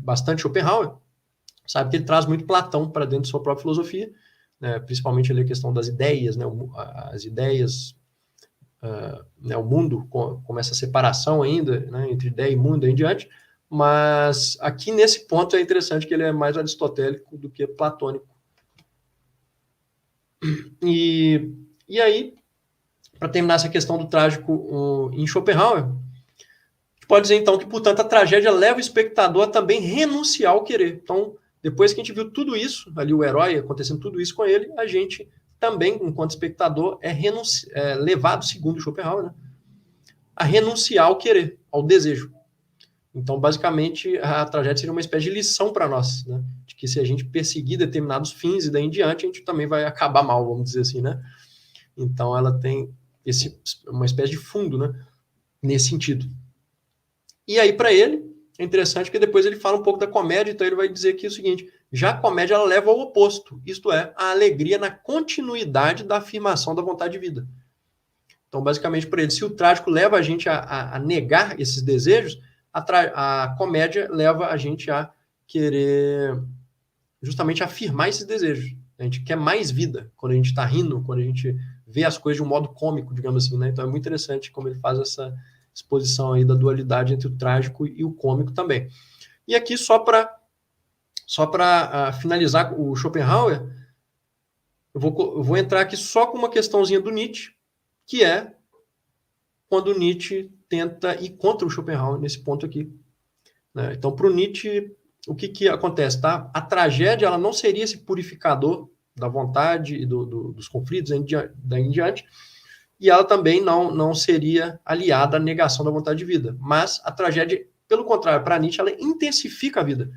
bastante Schopenhauer sabe que ele traz muito Platão para dentro de sua própria filosofia, né? Principalmente ali a questão das ideias, né? As ideias, né? O mundo com essa separação ainda, né? Entre ideia e mundo aí em diante. Mas aqui nesse ponto é interessante que ele é mais aristotélico do que platônico. E aí, para terminar essa questão do trágico em Schopenhauer, a gente pode dizer então que, portanto, a tragédia leva o espectador a também renunciar ao querer. Então, depois que a gente viu tudo isso, ali o herói acontecendo tudo isso com ele, a gente também, enquanto espectador, é levado, segundo Schopenhauer, né, a renunciar ao querer, ao desejo. Então, basicamente, a tragédia seria uma espécie de lição para nós, né? De que se a gente perseguir determinados fins e daí em diante, a gente também vai acabar mal, vamos dizer assim, né? Então, ela tem uma espécie de fundo, né? Nesse sentido. E aí, para ele, é interessante que depois ele fala um pouco da comédia, então ele vai dizer aqui o seguinte, Já a comédia ela leva ao oposto, isto é, a alegria na continuidade da afirmação da vontade de vida. Então, basicamente, por ele, se o trágico leva a gente a negar esses desejos, a comédia leva a gente a querer justamente afirmar esses desejos. A gente quer mais vida quando a gente está rindo, quando a gente vê as coisas de um modo cômico, digamos assim, né? Então é muito interessante como ele faz essa exposição aí da dualidade entre o trágico e o cômico também. E aqui, só para finalizar o Schopenhauer, eu vou entrar aqui só com uma questãozinha do Nietzsche, que é quando o Nietzsche tenta ir contra o Schopenhauer nesse ponto aqui. Né? Então, para o Nietzsche, o que acontece? Tá? A tragédia ela não seria esse purificador da vontade e dos conflitos daí em diante, e ela também não seria aliada à negação da vontade de vida. Mas a tragédia, pelo contrário, para Nietzsche, ela intensifica a vida.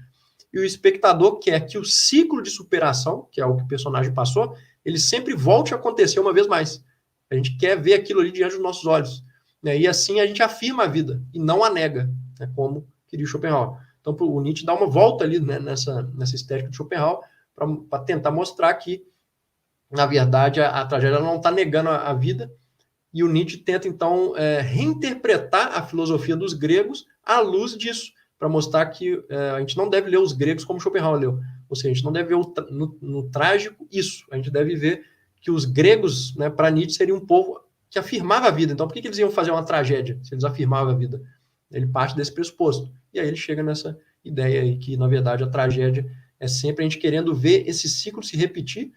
E o espectador quer que o ciclo de superação, que é o que o personagem passou, ele sempre volte a acontecer uma vez mais. A gente quer ver aquilo ali diante dos nossos olhos. Né? E assim a gente afirma a vida e não a nega, né? Como queria o Schopenhauer. Então, o Nietzsche dá uma volta ali, né, nessa estética de Schopenhauer para tentar mostrar que, na verdade, a tragédia não está negando a vida, e o Nietzsche tenta, então, reinterpretar a filosofia dos gregos à luz disso, para mostrar que a gente não deve ler os gregos como Schopenhauer leu. Ou seja, a gente não deve ver no trágico isso. A gente deve ver que os gregos, né, para Nietzsche, seria um povo que afirmava a vida. Então, por que eles iam fazer uma tragédia se eles afirmavam a vida? Ele parte desse pressuposto. E aí ele chega nessa ideia aí que, na verdade, a tragédia é sempre a gente querendo ver esse ciclo se repetir,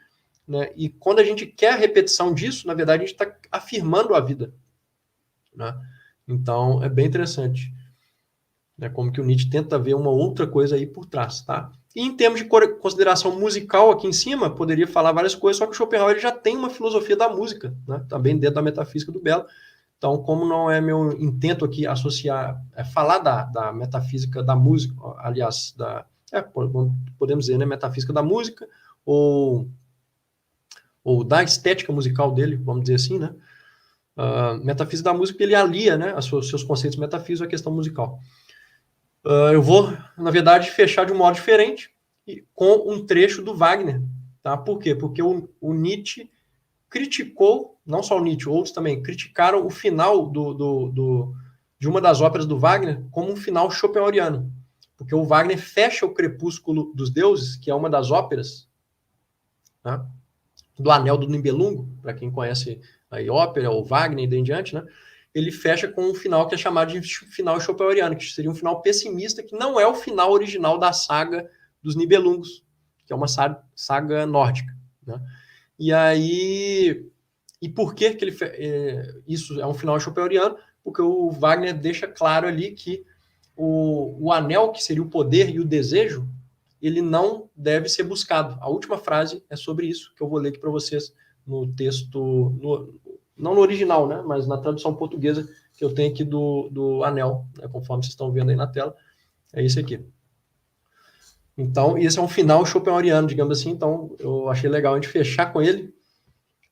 né? E quando a gente quer a repetição disso, na verdade, a gente está afirmando a vida. Né? Então, é bem interessante. Né? Como que o Nietzsche tenta ver uma outra coisa aí por trás. Tá? E em termos de consideração musical, aqui em cima, poderia falar várias coisas, só que o Schopenhauer ele já tem uma filosofia da música, né? Também dentro da metafísica do belo. Então, como não é meu intento aqui associar, falar da metafísica da música, aliás, podemos dizer, né, metafísica da música, ou da estética musical dele, vamos dizer assim, né? Metafísica da música, ele alia, né, seus conceitos metafísicos à questão musical. Eu vou, na verdade, fechar de um modo diferente, com um trecho do Wagner. Tá? Por quê? Porque o Nietzsche criticou, não só o Nietzsche, outros também, criticaram o final de uma das óperas do Wagner como um final schopenhaueriano. Porque o Wagner fecha o Crepúsculo dos Deuses, que é uma das óperas, né, do Anel do Nibelungo, para quem conhece a ópera, ou Wagner e daí em diante, né? Ele fecha com um final que é chamado de final schopenhaueriano, que seria um final pessimista, que não é o final original da saga dos Nibelungos, que é uma saga nórdica. Né? E aí, e por que ele isso é um final schopenhaueriano? Porque o Wagner deixa claro ali que o anel, que seria o poder e o desejo, ele não deve ser buscado. A última frase é sobre isso, que eu vou ler aqui para vocês no texto, não no original, né, mas na tradução portuguesa que eu tenho aqui do anel, né, conforme vocês estão vendo aí na tela, é isso aqui. Então, esse é um final schopenhaueriano, digamos assim, então eu achei legal a gente fechar com ele,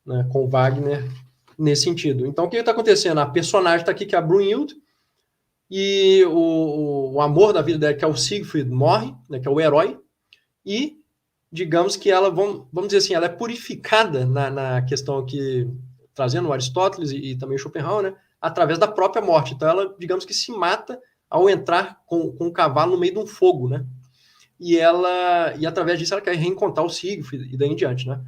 né, com o Wagner, nesse sentido. Então, o que está acontecendo? A personagem está aqui, que é a Brunhilde, e o amor da vida dela, que é o Siegfried, morre, né, que é o herói, e digamos que ela, vamos dizer assim, ela é purificada na questão aqui, trazendo o Aristóteles e também o Schopenhauer, né, através da própria morte. Então ela, digamos que se mata ao entrar com um cavalo no meio de um fogo, né? E através disso ela quer reencontrar o Siegfried e daí em diante, né?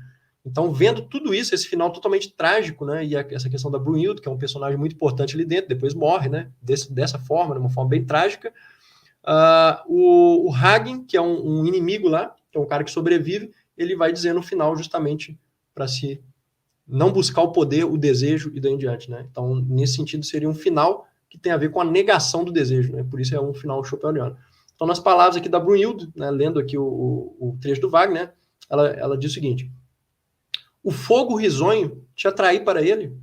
Então, vendo tudo isso, esse final totalmente trágico, né? E essa questão da Brunhilde, que é um personagem muito importante ali dentro, depois morre, né? Dessa forma, de uma forma bem trágica. O Hagen, que é um inimigo lá, que é um cara que sobrevive, ele vai dizer no final justamente para se não buscar o poder, o desejo e daí em diante, né? Então, nesse sentido, seria um final que tem a ver com a negação do desejo, né? Por isso é um final schopenhaueriano. Então, nas palavras aqui da Brunhilde, né, lendo aqui o trecho do Wagner, ela diz o seguinte: o fogo risonho te atraí para ele?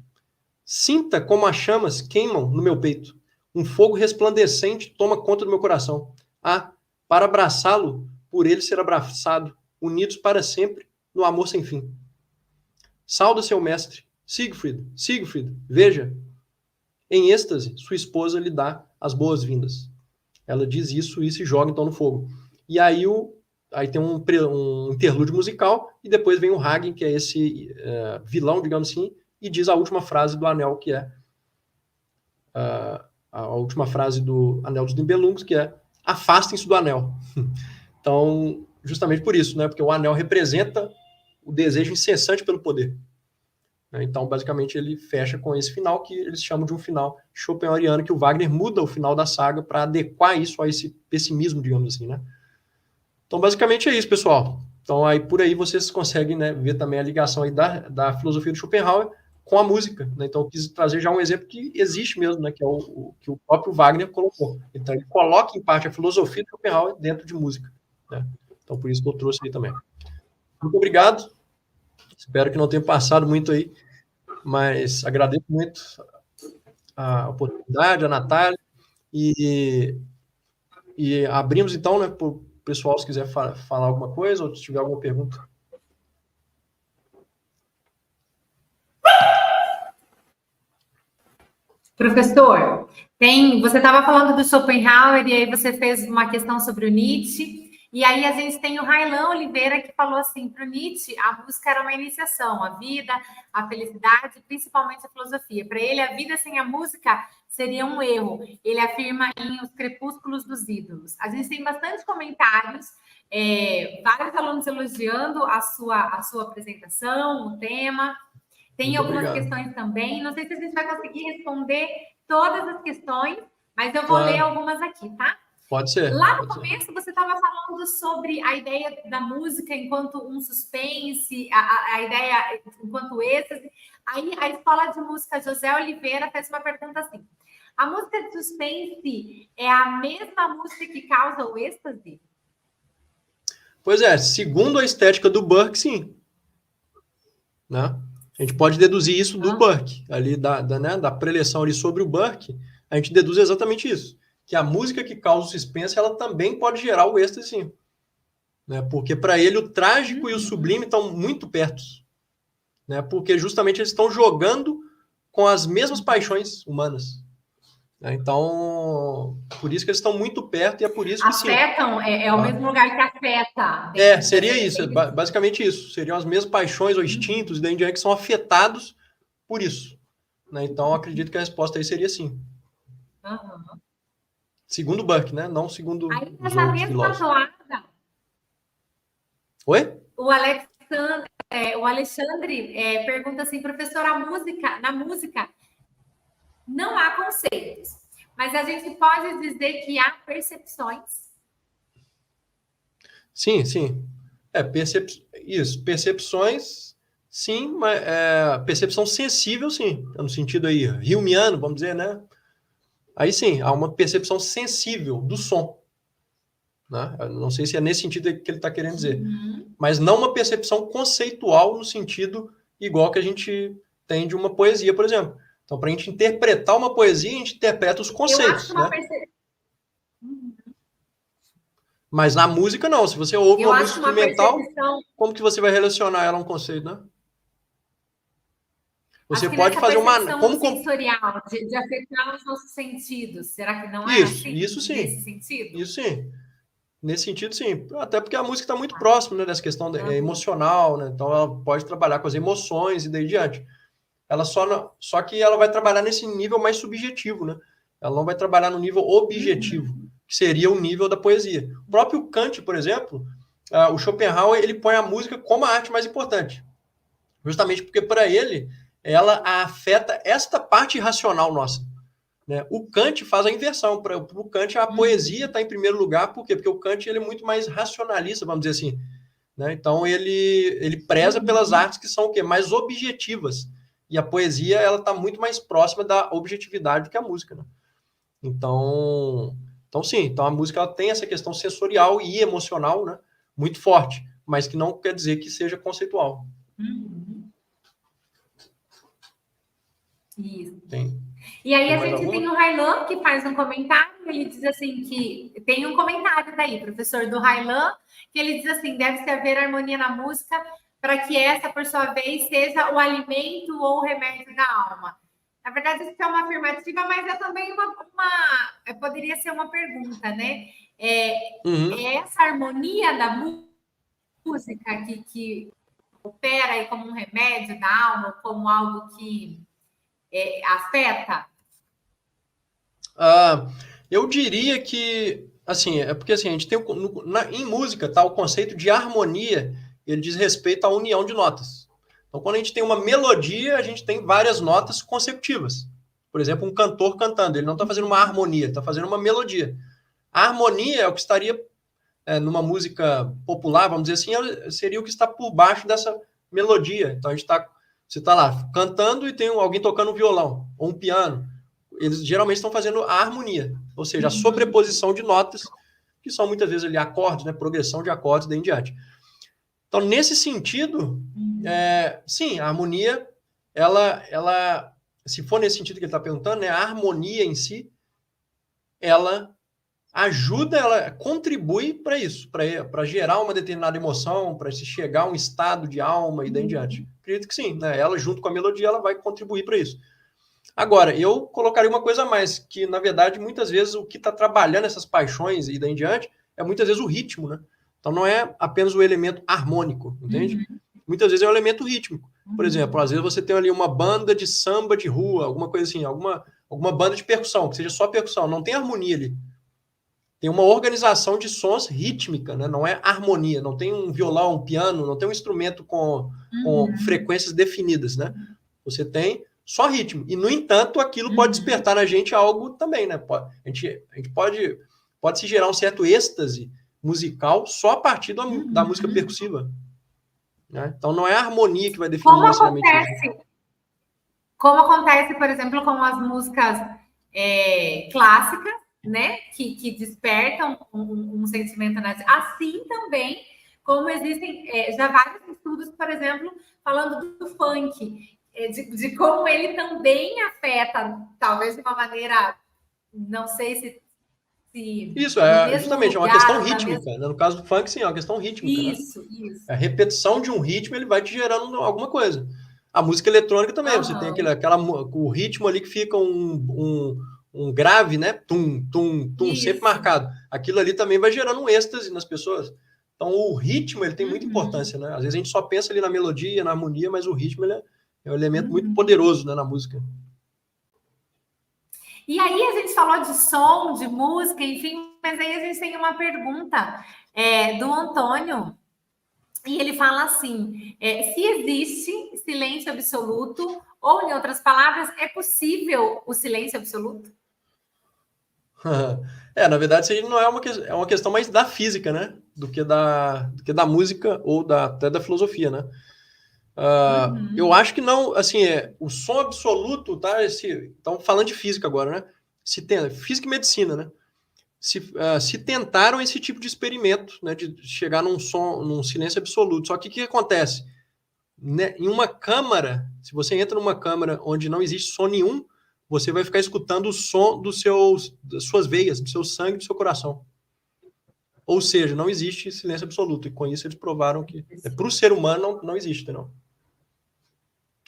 Sinta como as chamas queimam no meu peito. Um fogo resplandecente toma conta do meu coração. Para abraçá-lo, por ele ser abraçado, unidos para sempre, no amor sem fim. Sauda seu mestre, Siegfried, Siegfried, veja. Em êxtase, sua esposa lhe dá as boas-vindas. Ela diz isso e se joga então no fogo. E aí o aí tem um interlúdio musical, e depois vem o Hagen, que é esse vilão, digamos assim, e diz a última frase do Anel, que é a última frase do Anel dos Nibelungos, que é afastem-se do Anel. Então, justamente por isso, né? Porque o Anel representa o desejo incessante pelo poder. Então, basicamente, ele fecha com esse final, que eles chamam de um final schopenhaueriano, que o Wagner muda o final da saga para adequar isso a esse pessimismo, digamos assim, né? Então, basicamente é isso, pessoal. Então, aí por aí vocês conseguem, né, ver também a ligação aí da filosofia do Schopenhauer com a música, né? Então, eu quis trazer já um exemplo que existe mesmo, né, que é o que o próprio Wagner colocou. Então, ele coloca, em parte, a filosofia do Schopenhauer dentro de música, né? Então, por isso que eu trouxe aí também. Muito obrigado. Espero que não tenha passado muito aí, mas agradeço muito a oportunidade, a Natália, e abrimos, então, né, para o pessoal, se quiser falar alguma coisa, ou se tiver alguma pergunta. Professor, você estava falando do Schopenhauer e aí você fez uma questão sobre o Nietzsche, e aí a gente tem o Railan Oliveira que falou assim, para o Nietzsche a música era uma iniciação, a vida, a felicidade, principalmente a filosofia. Para ele, a vida sem a música seria um erro. Ele afirma em Os Crepúsculos dos Ídolos. A gente tem bastante comentários, vários alunos elogiando a sua apresentação, o tema. Tem Muito algumas obrigado. Questões também. Não sei se a gente vai conseguir responder todas as questões, mas eu vou Claro. ler algumas aqui, tá? Pode ser. Lá no começo, você estava falando sobre a ideia da música enquanto um suspense, a ideia enquanto êxtase. Aí, a Escola de Música José Oliveira fez uma pergunta assim: a música de suspense é a mesma música que causa o êxtase? Pois é, segundo a estética do Burke, sim. Né? A gente pode deduzir isso do Burke, ali da preleção ali sobre o Burke, a gente deduz exatamente isso, que a música que causa o suspense, ela também pode gerar o êxtase, sim. Né? Porque para ele o trágico e o sublime estão muito perto, né? Porque justamente eles estão jogando com as mesmas paixões humanas. Né? Então, por isso que eles estão muito perto e é por isso que afetam, sim. é o mesmo lugar que afeta. Seria isso, basicamente isso. Seriam as mesmas paixões ou instintos e daí em diante que são afetados por isso. Né? Então, acredito que a resposta aí seria sim. Uhum. Segundo Burke, né? Não segundo aí, os outros filósofos. Toada, Oi? O Alexandre pergunta assim, professor, na música não há conceitos, mas a gente pode dizer que há percepções? Sim, sim. Isso, percepções, sim, mas percepção sensível, sim. No sentido aí, Humeano, vamos dizer, né? Aí sim, há uma percepção sensível do som. Né? Eu não sei se é nesse sentido que ele está querendo dizer. Mas não uma percepção conceitual no sentido igual que a gente tem de uma poesia, por exemplo. Então, para a gente interpretar uma poesia, a gente interpreta os conceitos. Eu acho que uma Mas na música, não. Se você ouve uma música instrumental, como que você vai relacionar ela a um conceito, né? Você pode fazer uma... Como sensorial, de afetar os nossos sentidos. Será que não é assim? Isso sim. Nesse sentido? Isso sim. Nesse sentido, sim. Até porque a música está muito próxima, né, dessa questão emocional, né? Então, ela pode trabalhar com as emoções e daí diante. Ela só que ela vai trabalhar nesse nível mais subjetivo, né? Ela não vai trabalhar no nível objetivo, que seria o nível da poesia. O próprio Kant, por exemplo, o Schopenhauer, ele põe a música como a arte mais importante. Justamente porque, para ele, ela afeta esta parte racional nossa. Né? O Kant faz a inversão. Para o Kant, a poesia está em primeiro lugar. Por quê? Porque o Kant ele é muito mais racionalista, vamos dizer assim. Né? Então, ele preza pelas artes que são o quê? Mais objetivas. E a poesia ela está muito mais próxima da objetividade do que a música. Né? Então, sim. Então, a música ela tem essa questão sensorial e emocional, né? Muito forte. Mas que não quer dizer que seja conceitual. Isso. Tem. E aí a gente tem o Railan, que faz um comentário, ele diz assim que... Tem um comentário daí, professor, do Railan, que ele diz assim, deve-se haver harmonia na música para que essa, por sua vez, seja o alimento ou o remédio da alma. Na verdade, isso é uma afirmativa, mas é também poderia ser uma pergunta, né? Uhum. essa harmonia da música que opera aí como um remédio da alma, como algo que afeta? Eu diria que, assim, é porque assim, a gente tem em música, tá, o conceito de harmonia, ele diz respeito à união de notas. Então, quando a gente tem uma melodia, a gente tem várias notas consecutivas. Por exemplo, um cantor cantando, ele não está fazendo uma harmonia, ele está fazendo uma melodia. A harmonia é o que estaria numa música popular, vamos dizer assim, seria o que está por baixo dessa melodia. Então, você está lá cantando e tem alguém tocando um violão ou um piano. Eles geralmente estão fazendo a harmonia, ou seja, a sobreposição de notas, que são muitas vezes ali acordes, né, progressão de acordes daí em diante. Então, nesse sentido, sim, a harmonia, ela, se for nesse sentido que ele está perguntando, né, a harmonia em si, ela ajuda, ela contribui para isso, para gerar uma determinada emoção, para se chegar a um estado de alma e daí em diante. Acredito que sim, né? Ela, junto com a melodia, ela vai contribuir para isso. Agora, eu colocaria uma coisa a mais, que, na verdade, muitas vezes o que está trabalhando essas paixões e daí em diante é muitas vezes o ritmo, né? Então, não é apenas o elemento harmônico, entende? Muitas vezes é o elemento rítmico. Por exemplo, às vezes você tem ali uma banda de samba de rua, alguma coisa assim, alguma banda de percussão, que seja só percussão, não tem harmonia ali. Tem uma organização de sons rítmica, né? Não é harmonia, não tem um violão, um piano, não tem um instrumento com frequências definidas, né? Você tem só ritmo. E, no entanto, aquilo pode despertar na gente algo também, né? A gente pode se gerar um certo êxtase musical só a partir da música percussiva. Né? Então, não é a harmonia que vai definir necessariamente isso. Como acontece, por exemplo, com as músicas clássicas, né? Que despertam um sentimento assim também, como existem já vários estudos, por exemplo, falando do funk, de como ele também afeta, talvez de uma maneira, não sei se isso, no mesmo justamente, é uma lugar, questão rítmica. Né? No caso do funk, sim, é uma questão rítmica. Isso, né? isso. A repetição de um ritmo, ele vai te gerando alguma coisa. A música eletrônica também, você tem o ritmo ali que fica um grave, né? Tum, tum, tum, sempre marcado. Aquilo ali também vai gerando um êxtase nas pessoas. Então, o ritmo, ele tem muita importância, né? Às vezes a gente só pensa ali na melodia, na harmonia, mas o ritmo, ele é um elemento muito poderoso, né, na música. E aí a gente falou de som, de música, enfim, mas aí a gente tem uma pergunta do Antônio, e ele fala assim: se existe silêncio absoluto, ou, em outras palavras, é possível o silêncio absoluto? Na verdade, isso aí não é uma questão mais da física, né? Do que da música ou até da filosofia, né? Eu acho que não, assim, o som absoluto, tá? Estamos falando de física agora, né? Física e medicina, né? Se tentaram esse tipo de experimento, né? De chegar num silêncio absoluto. Só que o que acontece? Né, em uma câmara, se você entra numa câmara onde não existe som nenhum, você vai ficar escutando o som das suas veias, do seu sangue, do seu coração. Ou seja, não existe silêncio absoluto. E com isso eles provaram que para o ser humano não existe, não.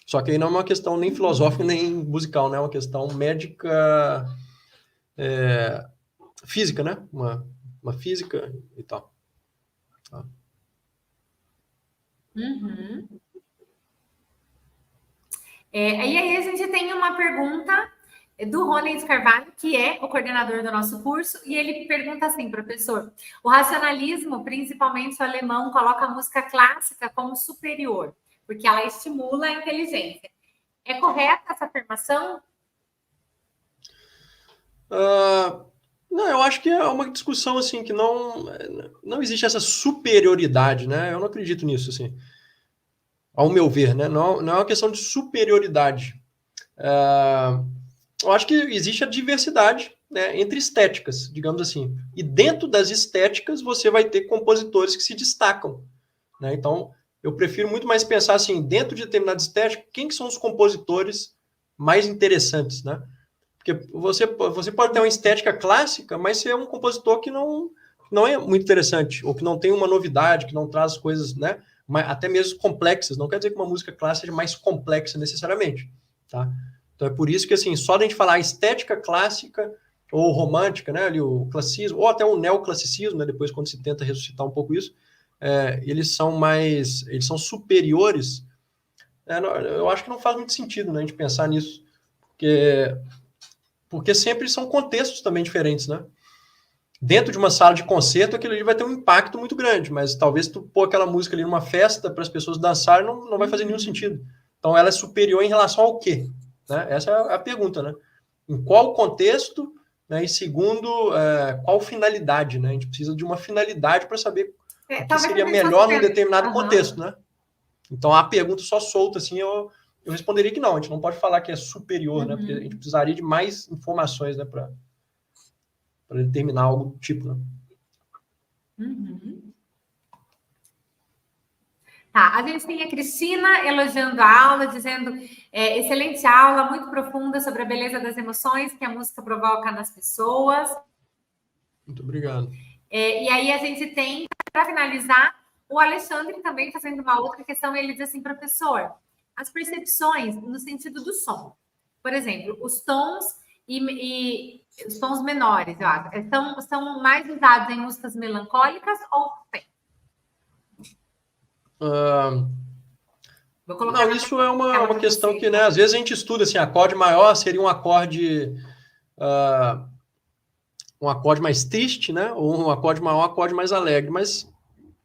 Só que aí não é uma questão nem filosófica nem musical, né? É uma questão médica, física, né? Uma física e tal. Tá. E aí a gente tem uma pergunta do Ronald Carvalho, que é o coordenador do nosso curso, e ele pergunta assim, professor: o racionalismo, principalmente o alemão, coloca a música clássica como superior, porque ela estimula a inteligência. É correta essa afirmação? Não, eu acho que é uma discussão assim que não existe essa superioridade, né? Eu não acredito nisso, assim. Ao meu ver, né? Não é uma questão de superioridade. Eu acho que existe a diversidade, né, entre estéticas, digamos assim. E dentro das estéticas você vai ter compositores que se destacam, né? Então, eu prefiro muito mais pensar assim, dentro de determinada estética, quem que são os compositores mais interessantes, né? Porque você pode ter uma estética clássica, mas ser um compositor que não é muito interessante, ou que não tem uma novidade, que não traz coisas, né, até mesmo complexas. Não quer dizer que uma música clássica seja mais complexa necessariamente, tá? Então é por isso que, assim, só da gente falar estética clássica, ou romântica, né, ali o classicismo, ou até o neoclassicismo, né, depois quando se tenta ressuscitar um pouco isso, eles são superiores. Eu acho que não faz muito sentido, né, a gente pensar nisso, porque sempre são contextos também diferentes, né? Dentro de uma sala de concerto, aquilo ali vai ter um impacto muito grande, mas talvez tu pôr aquela música ali numa festa para as pessoas dançarem não vai fazer nenhum sentido. Então, ela é superior em relação ao quê? Né? Essa é a pergunta, né? Em qual contexto, né? E segundo, qual finalidade, né? A gente precisa de uma finalidade para saber o que seria melhor num determinado contexto, né? Então, a pergunta só solta, assim, eu responderia que não, a gente não pode falar que é superior, né? Porque a gente precisaria de mais informações, né, para determinar algo do tipo, né? Tá, a gente tem a Cristina elogiando a aula, dizendo excelente aula, muito profunda sobre a beleza das emoções que a música provoca nas pessoas. Muito obrigado. E aí a gente tem, para finalizar, o Alexandre também fazendo uma outra questão, ele diz assim, professor, as percepções no sentido do som, por exemplo, os tons e os tons menores, eu acho, são mais usados em músicas melancólicas ou tem? Não, isso é uma questão que, né, às vezes a gente estuda assim, acorde maior seria um acorde mais triste, né? Ou um acorde maior, um acorde mais alegre. Mas,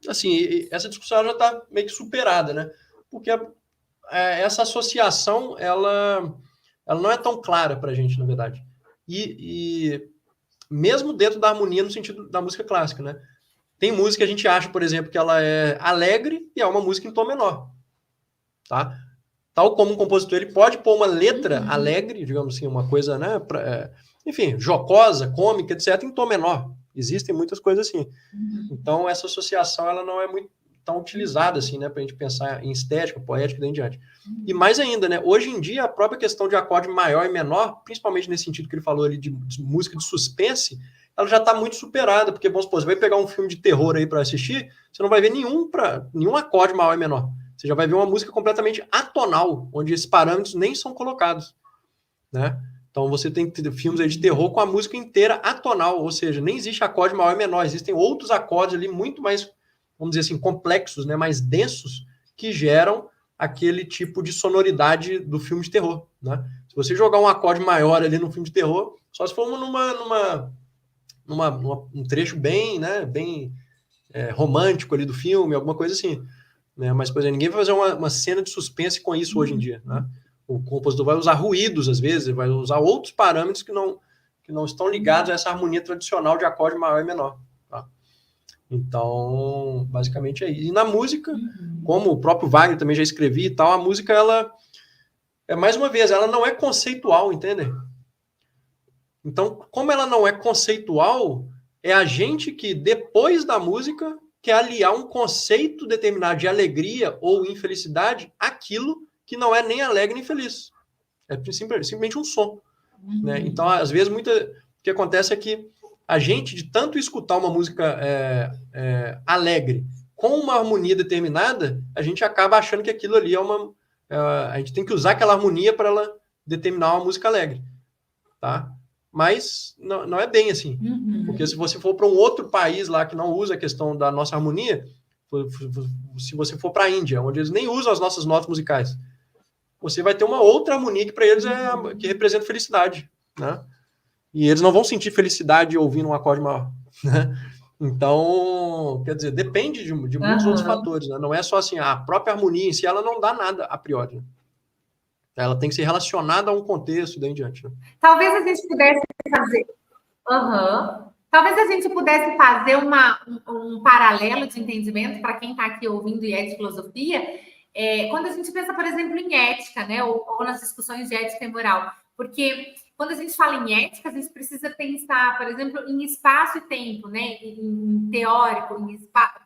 assim, essa discussão já está meio que superada, né? Porque essa associação, ela não é tão clara para a gente, na verdade. E mesmo dentro da harmonia no sentido da música clássica, né? Tem música que a gente acha, por exemplo, que ela é alegre e é uma música em tom menor, tá? Tal como um compositor, ele pode pôr uma letra alegre, digamos assim, uma coisa, né, enfim, jocosa, cômica, etc., em tom menor. Existem muitas coisas assim. Então, essa associação, ela não é muito tão utilizada, assim, né, para a gente pensar em estética, poética e daí em diante. E mais ainda, né, hoje em dia, a própria questão de acorde maior e menor, principalmente nesse sentido que ele falou ali de música de suspense, ela já está muito superada, porque, vamos supor, você vai pegar um filme de terror aí para assistir, você não vai ver nenhum acorde maior e menor. Você já vai ver uma música completamente atonal, onde esses parâmetros nem são colocados, né? Então você tem filmes aí de terror com a música inteira atonal, ou seja, nem existe acorde maior e menor, existem outros acordes ali muito mais, vamos dizer assim, complexos, né, mais densos, que geram aquele tipo de sonoridade do filme de terror, né? Se você jogar um acorde maior ali no filme de terror, só se for um trecho bem, né, bem romântico ali do filme, alguma coisa assim. Né? Mas, por exemplo, ninguém vai fazer uma cena de suspense com isso hoje em dia. Né? O compositor vai usar ruídos, às vezes, vai usar outros parâmetros que não estão ligados a essa harmonia tradicional de acorde maior e menor. Tá? Então, basicamente é isso. E na música, como o próprio Wagner também já escrevia e tal, a música, ela, mais uma vez, ela não é conceitual, entende? Então, como ela não é conceitual, é a gente que, depois da música, quer aliar um conceito determinado de alegria ou infelicidade àquilo que não é nem alegre nem feliz. É simplesmente um som. Né? Então, às vezes, o que acontece é que a gente, de tanto escutar uma música alegre com uma harmonia determinada, a gente acaba achando que aquilo ali a gente tem que usar aquela harmonia para ela determinar uma música alegre. Tá? Mas não é bem assim. Porque se você for para um outro país lá que não usa a questão da nossa harmonia, se você for para a Índia, onde eles nem usam as nossas notas musicais, você vai ter uma outra harmonia que para eles que representa felicidade. Né? E eles não vão sentir felicidade ouvindo um acorde maior. Né? Então, quer dizer, depende de muitos outros fatores. Né? Não é só assim, a própria harmonia em si, ela não dá nada a priori. Né? Ela tem que ser relacionada a um contexto e daí em diante. Né? Talvez a gente pudesse fazer. Talvez a gente pudesse fazer um paralelo de entendimento para quem está aqui ouvindo e é de filosofia, quando a gente pensa, por exemplo, em ética, né? Ou nas discussões de ética e moral. Porque quando a gente fala em ética, a gente precisa pensar, por exemplo, em espaço e tempo, né? Em teórico, em espaço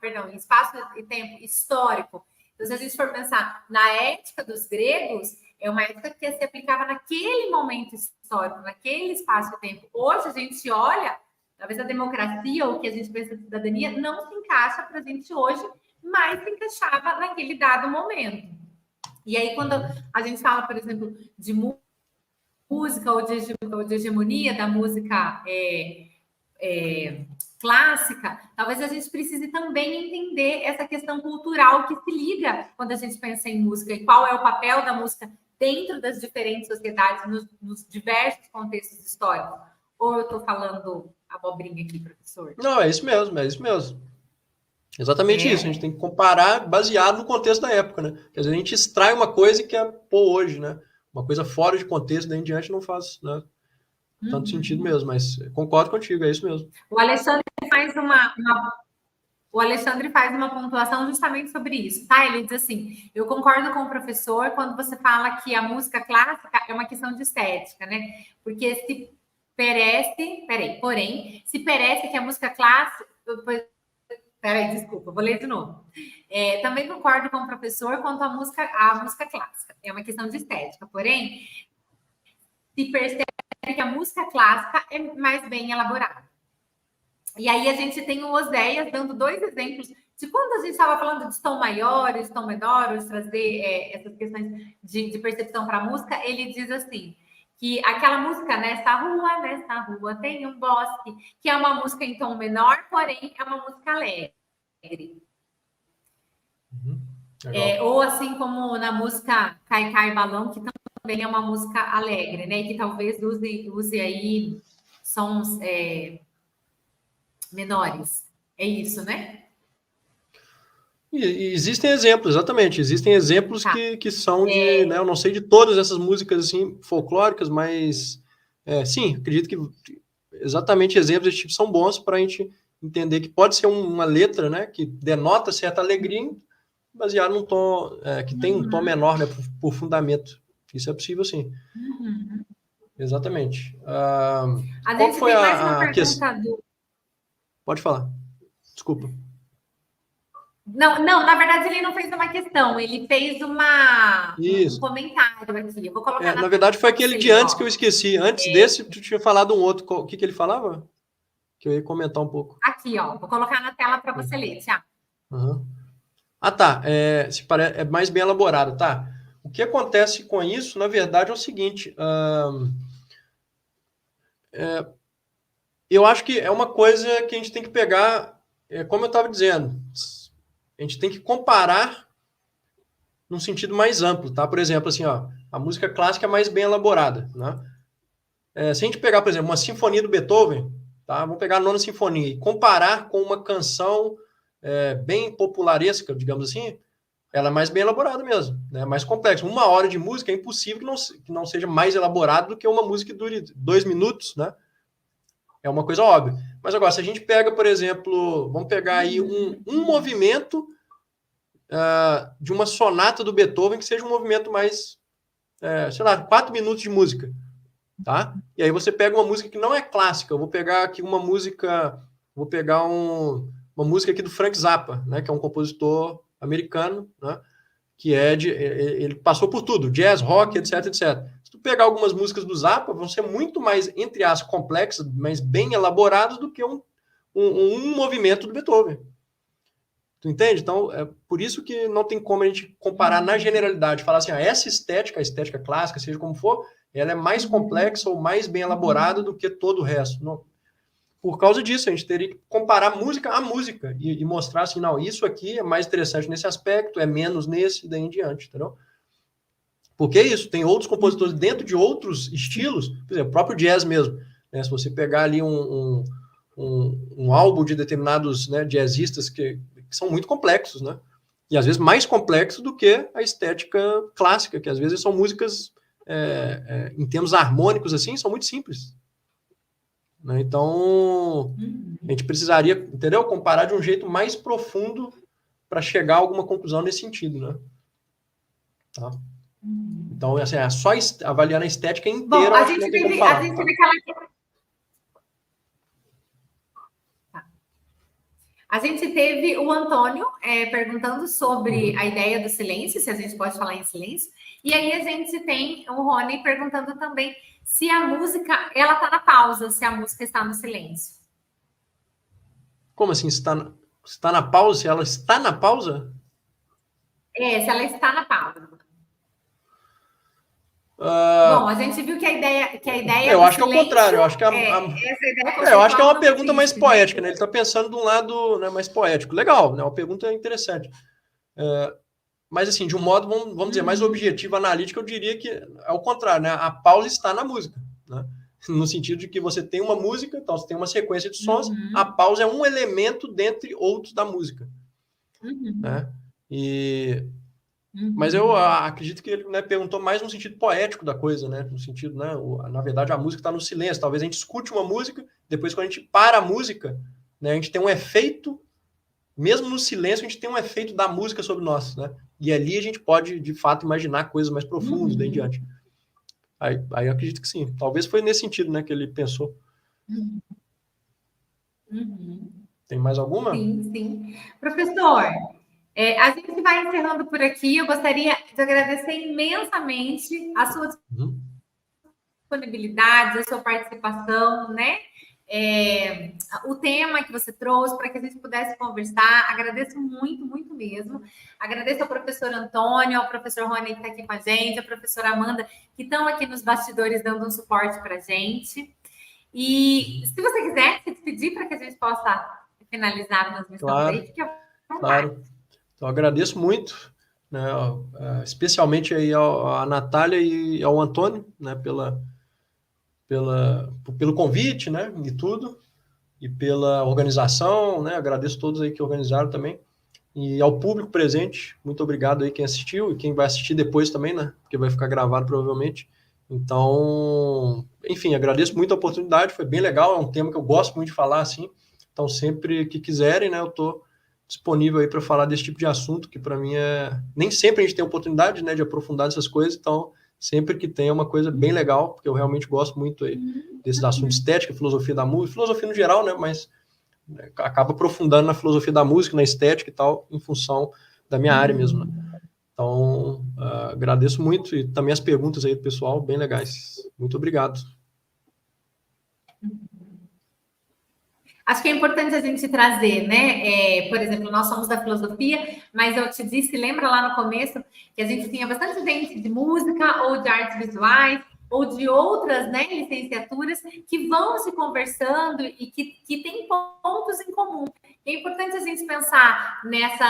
e tempo histórico. Então, se a gente for pensar na ética dos gregos, é uma ética que se aplicava naquele momento histórico, naquele espaço e tempo. Hoje a gente olha, talvez a democracia ou o que a gente pensa de cidadania não se encaixa para a gente hoje, mas se encaixava naquele dado momento. E aí, quando a gente fala, por exemplo, de música ou de hegemonia da música clássica, talvez a gente precise também entender essa questão cultural que se liga quando a gente pensa em música e qual é o papel da música dentro das diferentes sociedades, nos diversos contextos históricos. Ou eu estou falando abobrinha aqui, professor? Não, é isso mesmo, é isso mesmo. Exatamente isso, a gente tem que comparar baseado no contexto da época, né? Quer dizer, a gente extrai uma coisa e quer pôr hoje, né? Uma coisa fora de contexto, daí em diante não faz, né, tanto sentido mesmo, mas concordo contigo, é isso mesmo. O Alexandre faz uma pontuação justamente sobre isso, tá? Ele diz assim: eu concordo com o professor quando você fala que a música clássica é uma questão de estética, né? Porque porém, se parece que a música clássica. Peraí, desculpa, vou ler de novo. Também concordo com o professor quanto à música clássica. É uma questão de estética, porém, se percebe que a música clássica é mais bem elaborada. E aí a gente tem o Oséias dando 2 exemplos de quando a gente estava falando de tom maior, de tom menor, de trazer essas questões de percepção para a música, ele diz assim, que aquela música, nessa rua tem um bosque, que é uma música em tom menor, porém é uma música alegre. Ou assim como na música Cai Cai Balão, que também é uma música alegre, né? Que talvez use aí sons menores. É isso, né? E existem exemplos, exatamente. Existem exemplos que são de, né, eu não sei de todas essas músicas assim folclóricas, mas sim, acredito que exatamente exemplos desse tipo são bons para a gente entender que pode ser uma letra, né, que denota certa alegria, baseado num tom que tem um tom menor, né, por fundamento. Isso é possível, sim. Exatamente. Qual foi a questão? Pode falar. Desculpa. Não, na verdade ele não fez uma questão, ele fez um comentário aqui. Eu vou colocar na verdade foi aquele de antes que eu esqueci. Antes desse, tu tinha falado um outro. O que ele falava? Que eu ia comentar um pouco. Aqui, ó. Vou colocar na tela para você ler, Tiago. Tá. É mais bem elaborado, tá? O que acontece com isso, na verdade, é o seguinte. Eu acho que é uma coisa que a gente tem que pegar, como eu estava dizendo, a gente tem que comparar num sentido mais amplo, tá? Por exemplo, assim, ó, a música clássica é mais bem elaborada, né? Se a gente pegar, por exemplo, uma sinfonia do Beethoven, tá? Vamos pegar a Nona Sinfonia e comparar com uma canção bem popularesca, digamos assim, ela é mais bem elaborada mesmo, né? Mais complexa. 1 hora de música é impossível que não seja mais elaborado do que uma música que dure 2 minutos, né? É uma coisa óbvia. Mas agora, se a gente pega, por exemplo, vamos pegar aí um movimento de uma sonata do Beethoven que seja um movimento mais, sei lá, 4 minutos de música, tá? E aí você pega uma música que não é clássica. Eu vou pegar aqui uma música aqui do Frank Zappa, né? Que é um compositor americano, né? Que ele passou por tudo, jazz, rock, etc, etc. Se tu pegar algumas músicas do Zappa, vão ser muito mais, entre as complexas, mas bem elaboradas do que um movimento do Beethoven. Tu entende? Então, é por isso que não tem como a gente comparar na generalidade, falar assim, essa estética, a estética clássica, seja como for, ela é mais complexa ou mais bem elaborada do que todo o resto. Não. Por causa disso, a gente teria que comparar música a música e mostrar assim, não, isso aqui é mais interessante nesse aspecto, é menos nesse, daí em diante, entendeu? Porque é isso, tem outros compositores dentro de outros estilos, por exemplo, o próprio jazz mesmo, né? Se você pegar ali um álbum de determinados, né, jazzistas que são muito complexos, né? E às vezes mais complexos do que a estética clássica, que às vezes são músicas, em termos harmônicos, assim, são muito simples. Né? Então, a gente precisaria, entendeu? Comparar de um jeito mais profundo para chegar a alguma conclusão nesse sentido, né? Tá? Então, assim, só avaliando a estética inteira, bom, acho que não tem como falar. A gente teve o Antônio perguntando sobre a ideia do silêncio, se a gente pode falar em silêncio. E aí a gente tem o Rony perguntando também se a música ela está na pausa, se a música está no silêncio. Como assim? Está na pausa? Se ela está na pausa? Se ela está na pausa. Bom, a gente viu que a ideia eu acho que é o silêncio, contrário. Eu acho que essa ideia eu acho que é uma pergunta existe, mais né? poética, né? Ele está pensando de um lado, né, mais poético. Legal, né? Uma pergunta interessante. Mas, assim, de um modo, vamos dizer, mais objetivo, analítico, eu diria que é o contrário, né? A pausa está na música, né? No sentido de que você tem uma música, então você tem uma sequência de sons, a pausa é um elemento dentre outros da música, né? Mas eu acredito que ele, né, perguntou mais no sentido poético da coisa, né? No sentido, né? Na verdade, a música está no silêncio. Talvez a gente escute uma música, depois quando a gente para a música, né, a gente tem um efeito, mesmo no silêncio, a gente tem um efeito da música sobre nós, né? E ali a gente pode, de fato, imaginar coisas mais profundas, daí em diante. Aí eu acredito que sim. Talvez foi nesse sentido, né, que ele pensou. Tem mais alguma? Sim. Professor, a gente vai encerrando por aqui. Eu gostaria de agradecer imensamente a sua disponibilidade, a sua participação, né? O tema que você trouxe para que a gente pudesse conversar. Agradeço muito, muito mesmo. Agradeço ao professor Antônio, ao professor Rony que está aqui com a gente, a professora Amanda, que estão aqui nos bastidores dando um suporte para a gente. E se você quiser se despedir para que a gente possa finalizar a transmissão Claro, fique à vontade. claro. Então, agradeço muito, né, especialmente aí a Natália e ao Antônio, né, pelo convite, né, e tudo, e pela organização, né, agradeço a todos aí que organizaram também, e ao público presente, muito obrigado aí quem assistiu e quem vai assistir depois também, né, porque vai ficar gravado provavelmente. Então, enfim, agradeço muito a oportunidade, foi bem legal, é um tema que eu gosto muito de falar, assim, então sempre que quiserem, né, eu tô disponível aí para falar desse tipo de assunto, que para mim nem sempre a gente tem oportunidade, né, de aprofundar essas coisas, então sempre que tem é uma coisa bem legal, porque eu realmente gosto muito aí desses assuntos estética, filosofia da música, filosofia no geral, né, mas acaba aprofundando na filosofia da música, na estética e tal, em função da minha área mesmo, né? Então, agradeço muito e também as perguntas aí do pessoal, bem legais. Muito obrigado. Acho que é importante a gente trazer, né? Por exemplo, nós somos da filosofia, mas eu te disse, lembra lá no começo, que a gente tinha bastante gente de música ou de artes visuais ou de outras, né, licenciaturas que vão se conversando e que têm pontos em comum. É importante a gente pensar nesses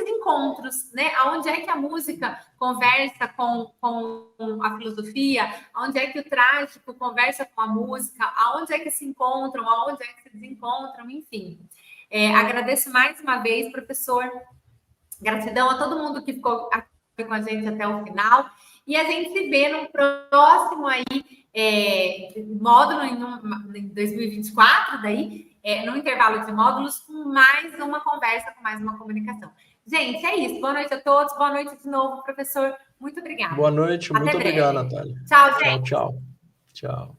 encontros, né? Onde é que a música conversa com a filosofia, onde é que o trágico conversa com a música, aonde é que se encontram, aonde é que se desencontram, enfim. Agradeço mais uma vez, professor. Gratidão a todo mundo que ficou aqui com a gente até o final. E a gente se vê no próximo aí, módulo em 2024, daí, no intervalo de módulos, com mais uma conversa, com mais uma comunicação. Gente, é isso. Boa noite a todos. Boa noite de novo, professor. Muito obrigada. Boa noite. Até Muito breve. obrigado, Natália. Tchau, gente. Tchau.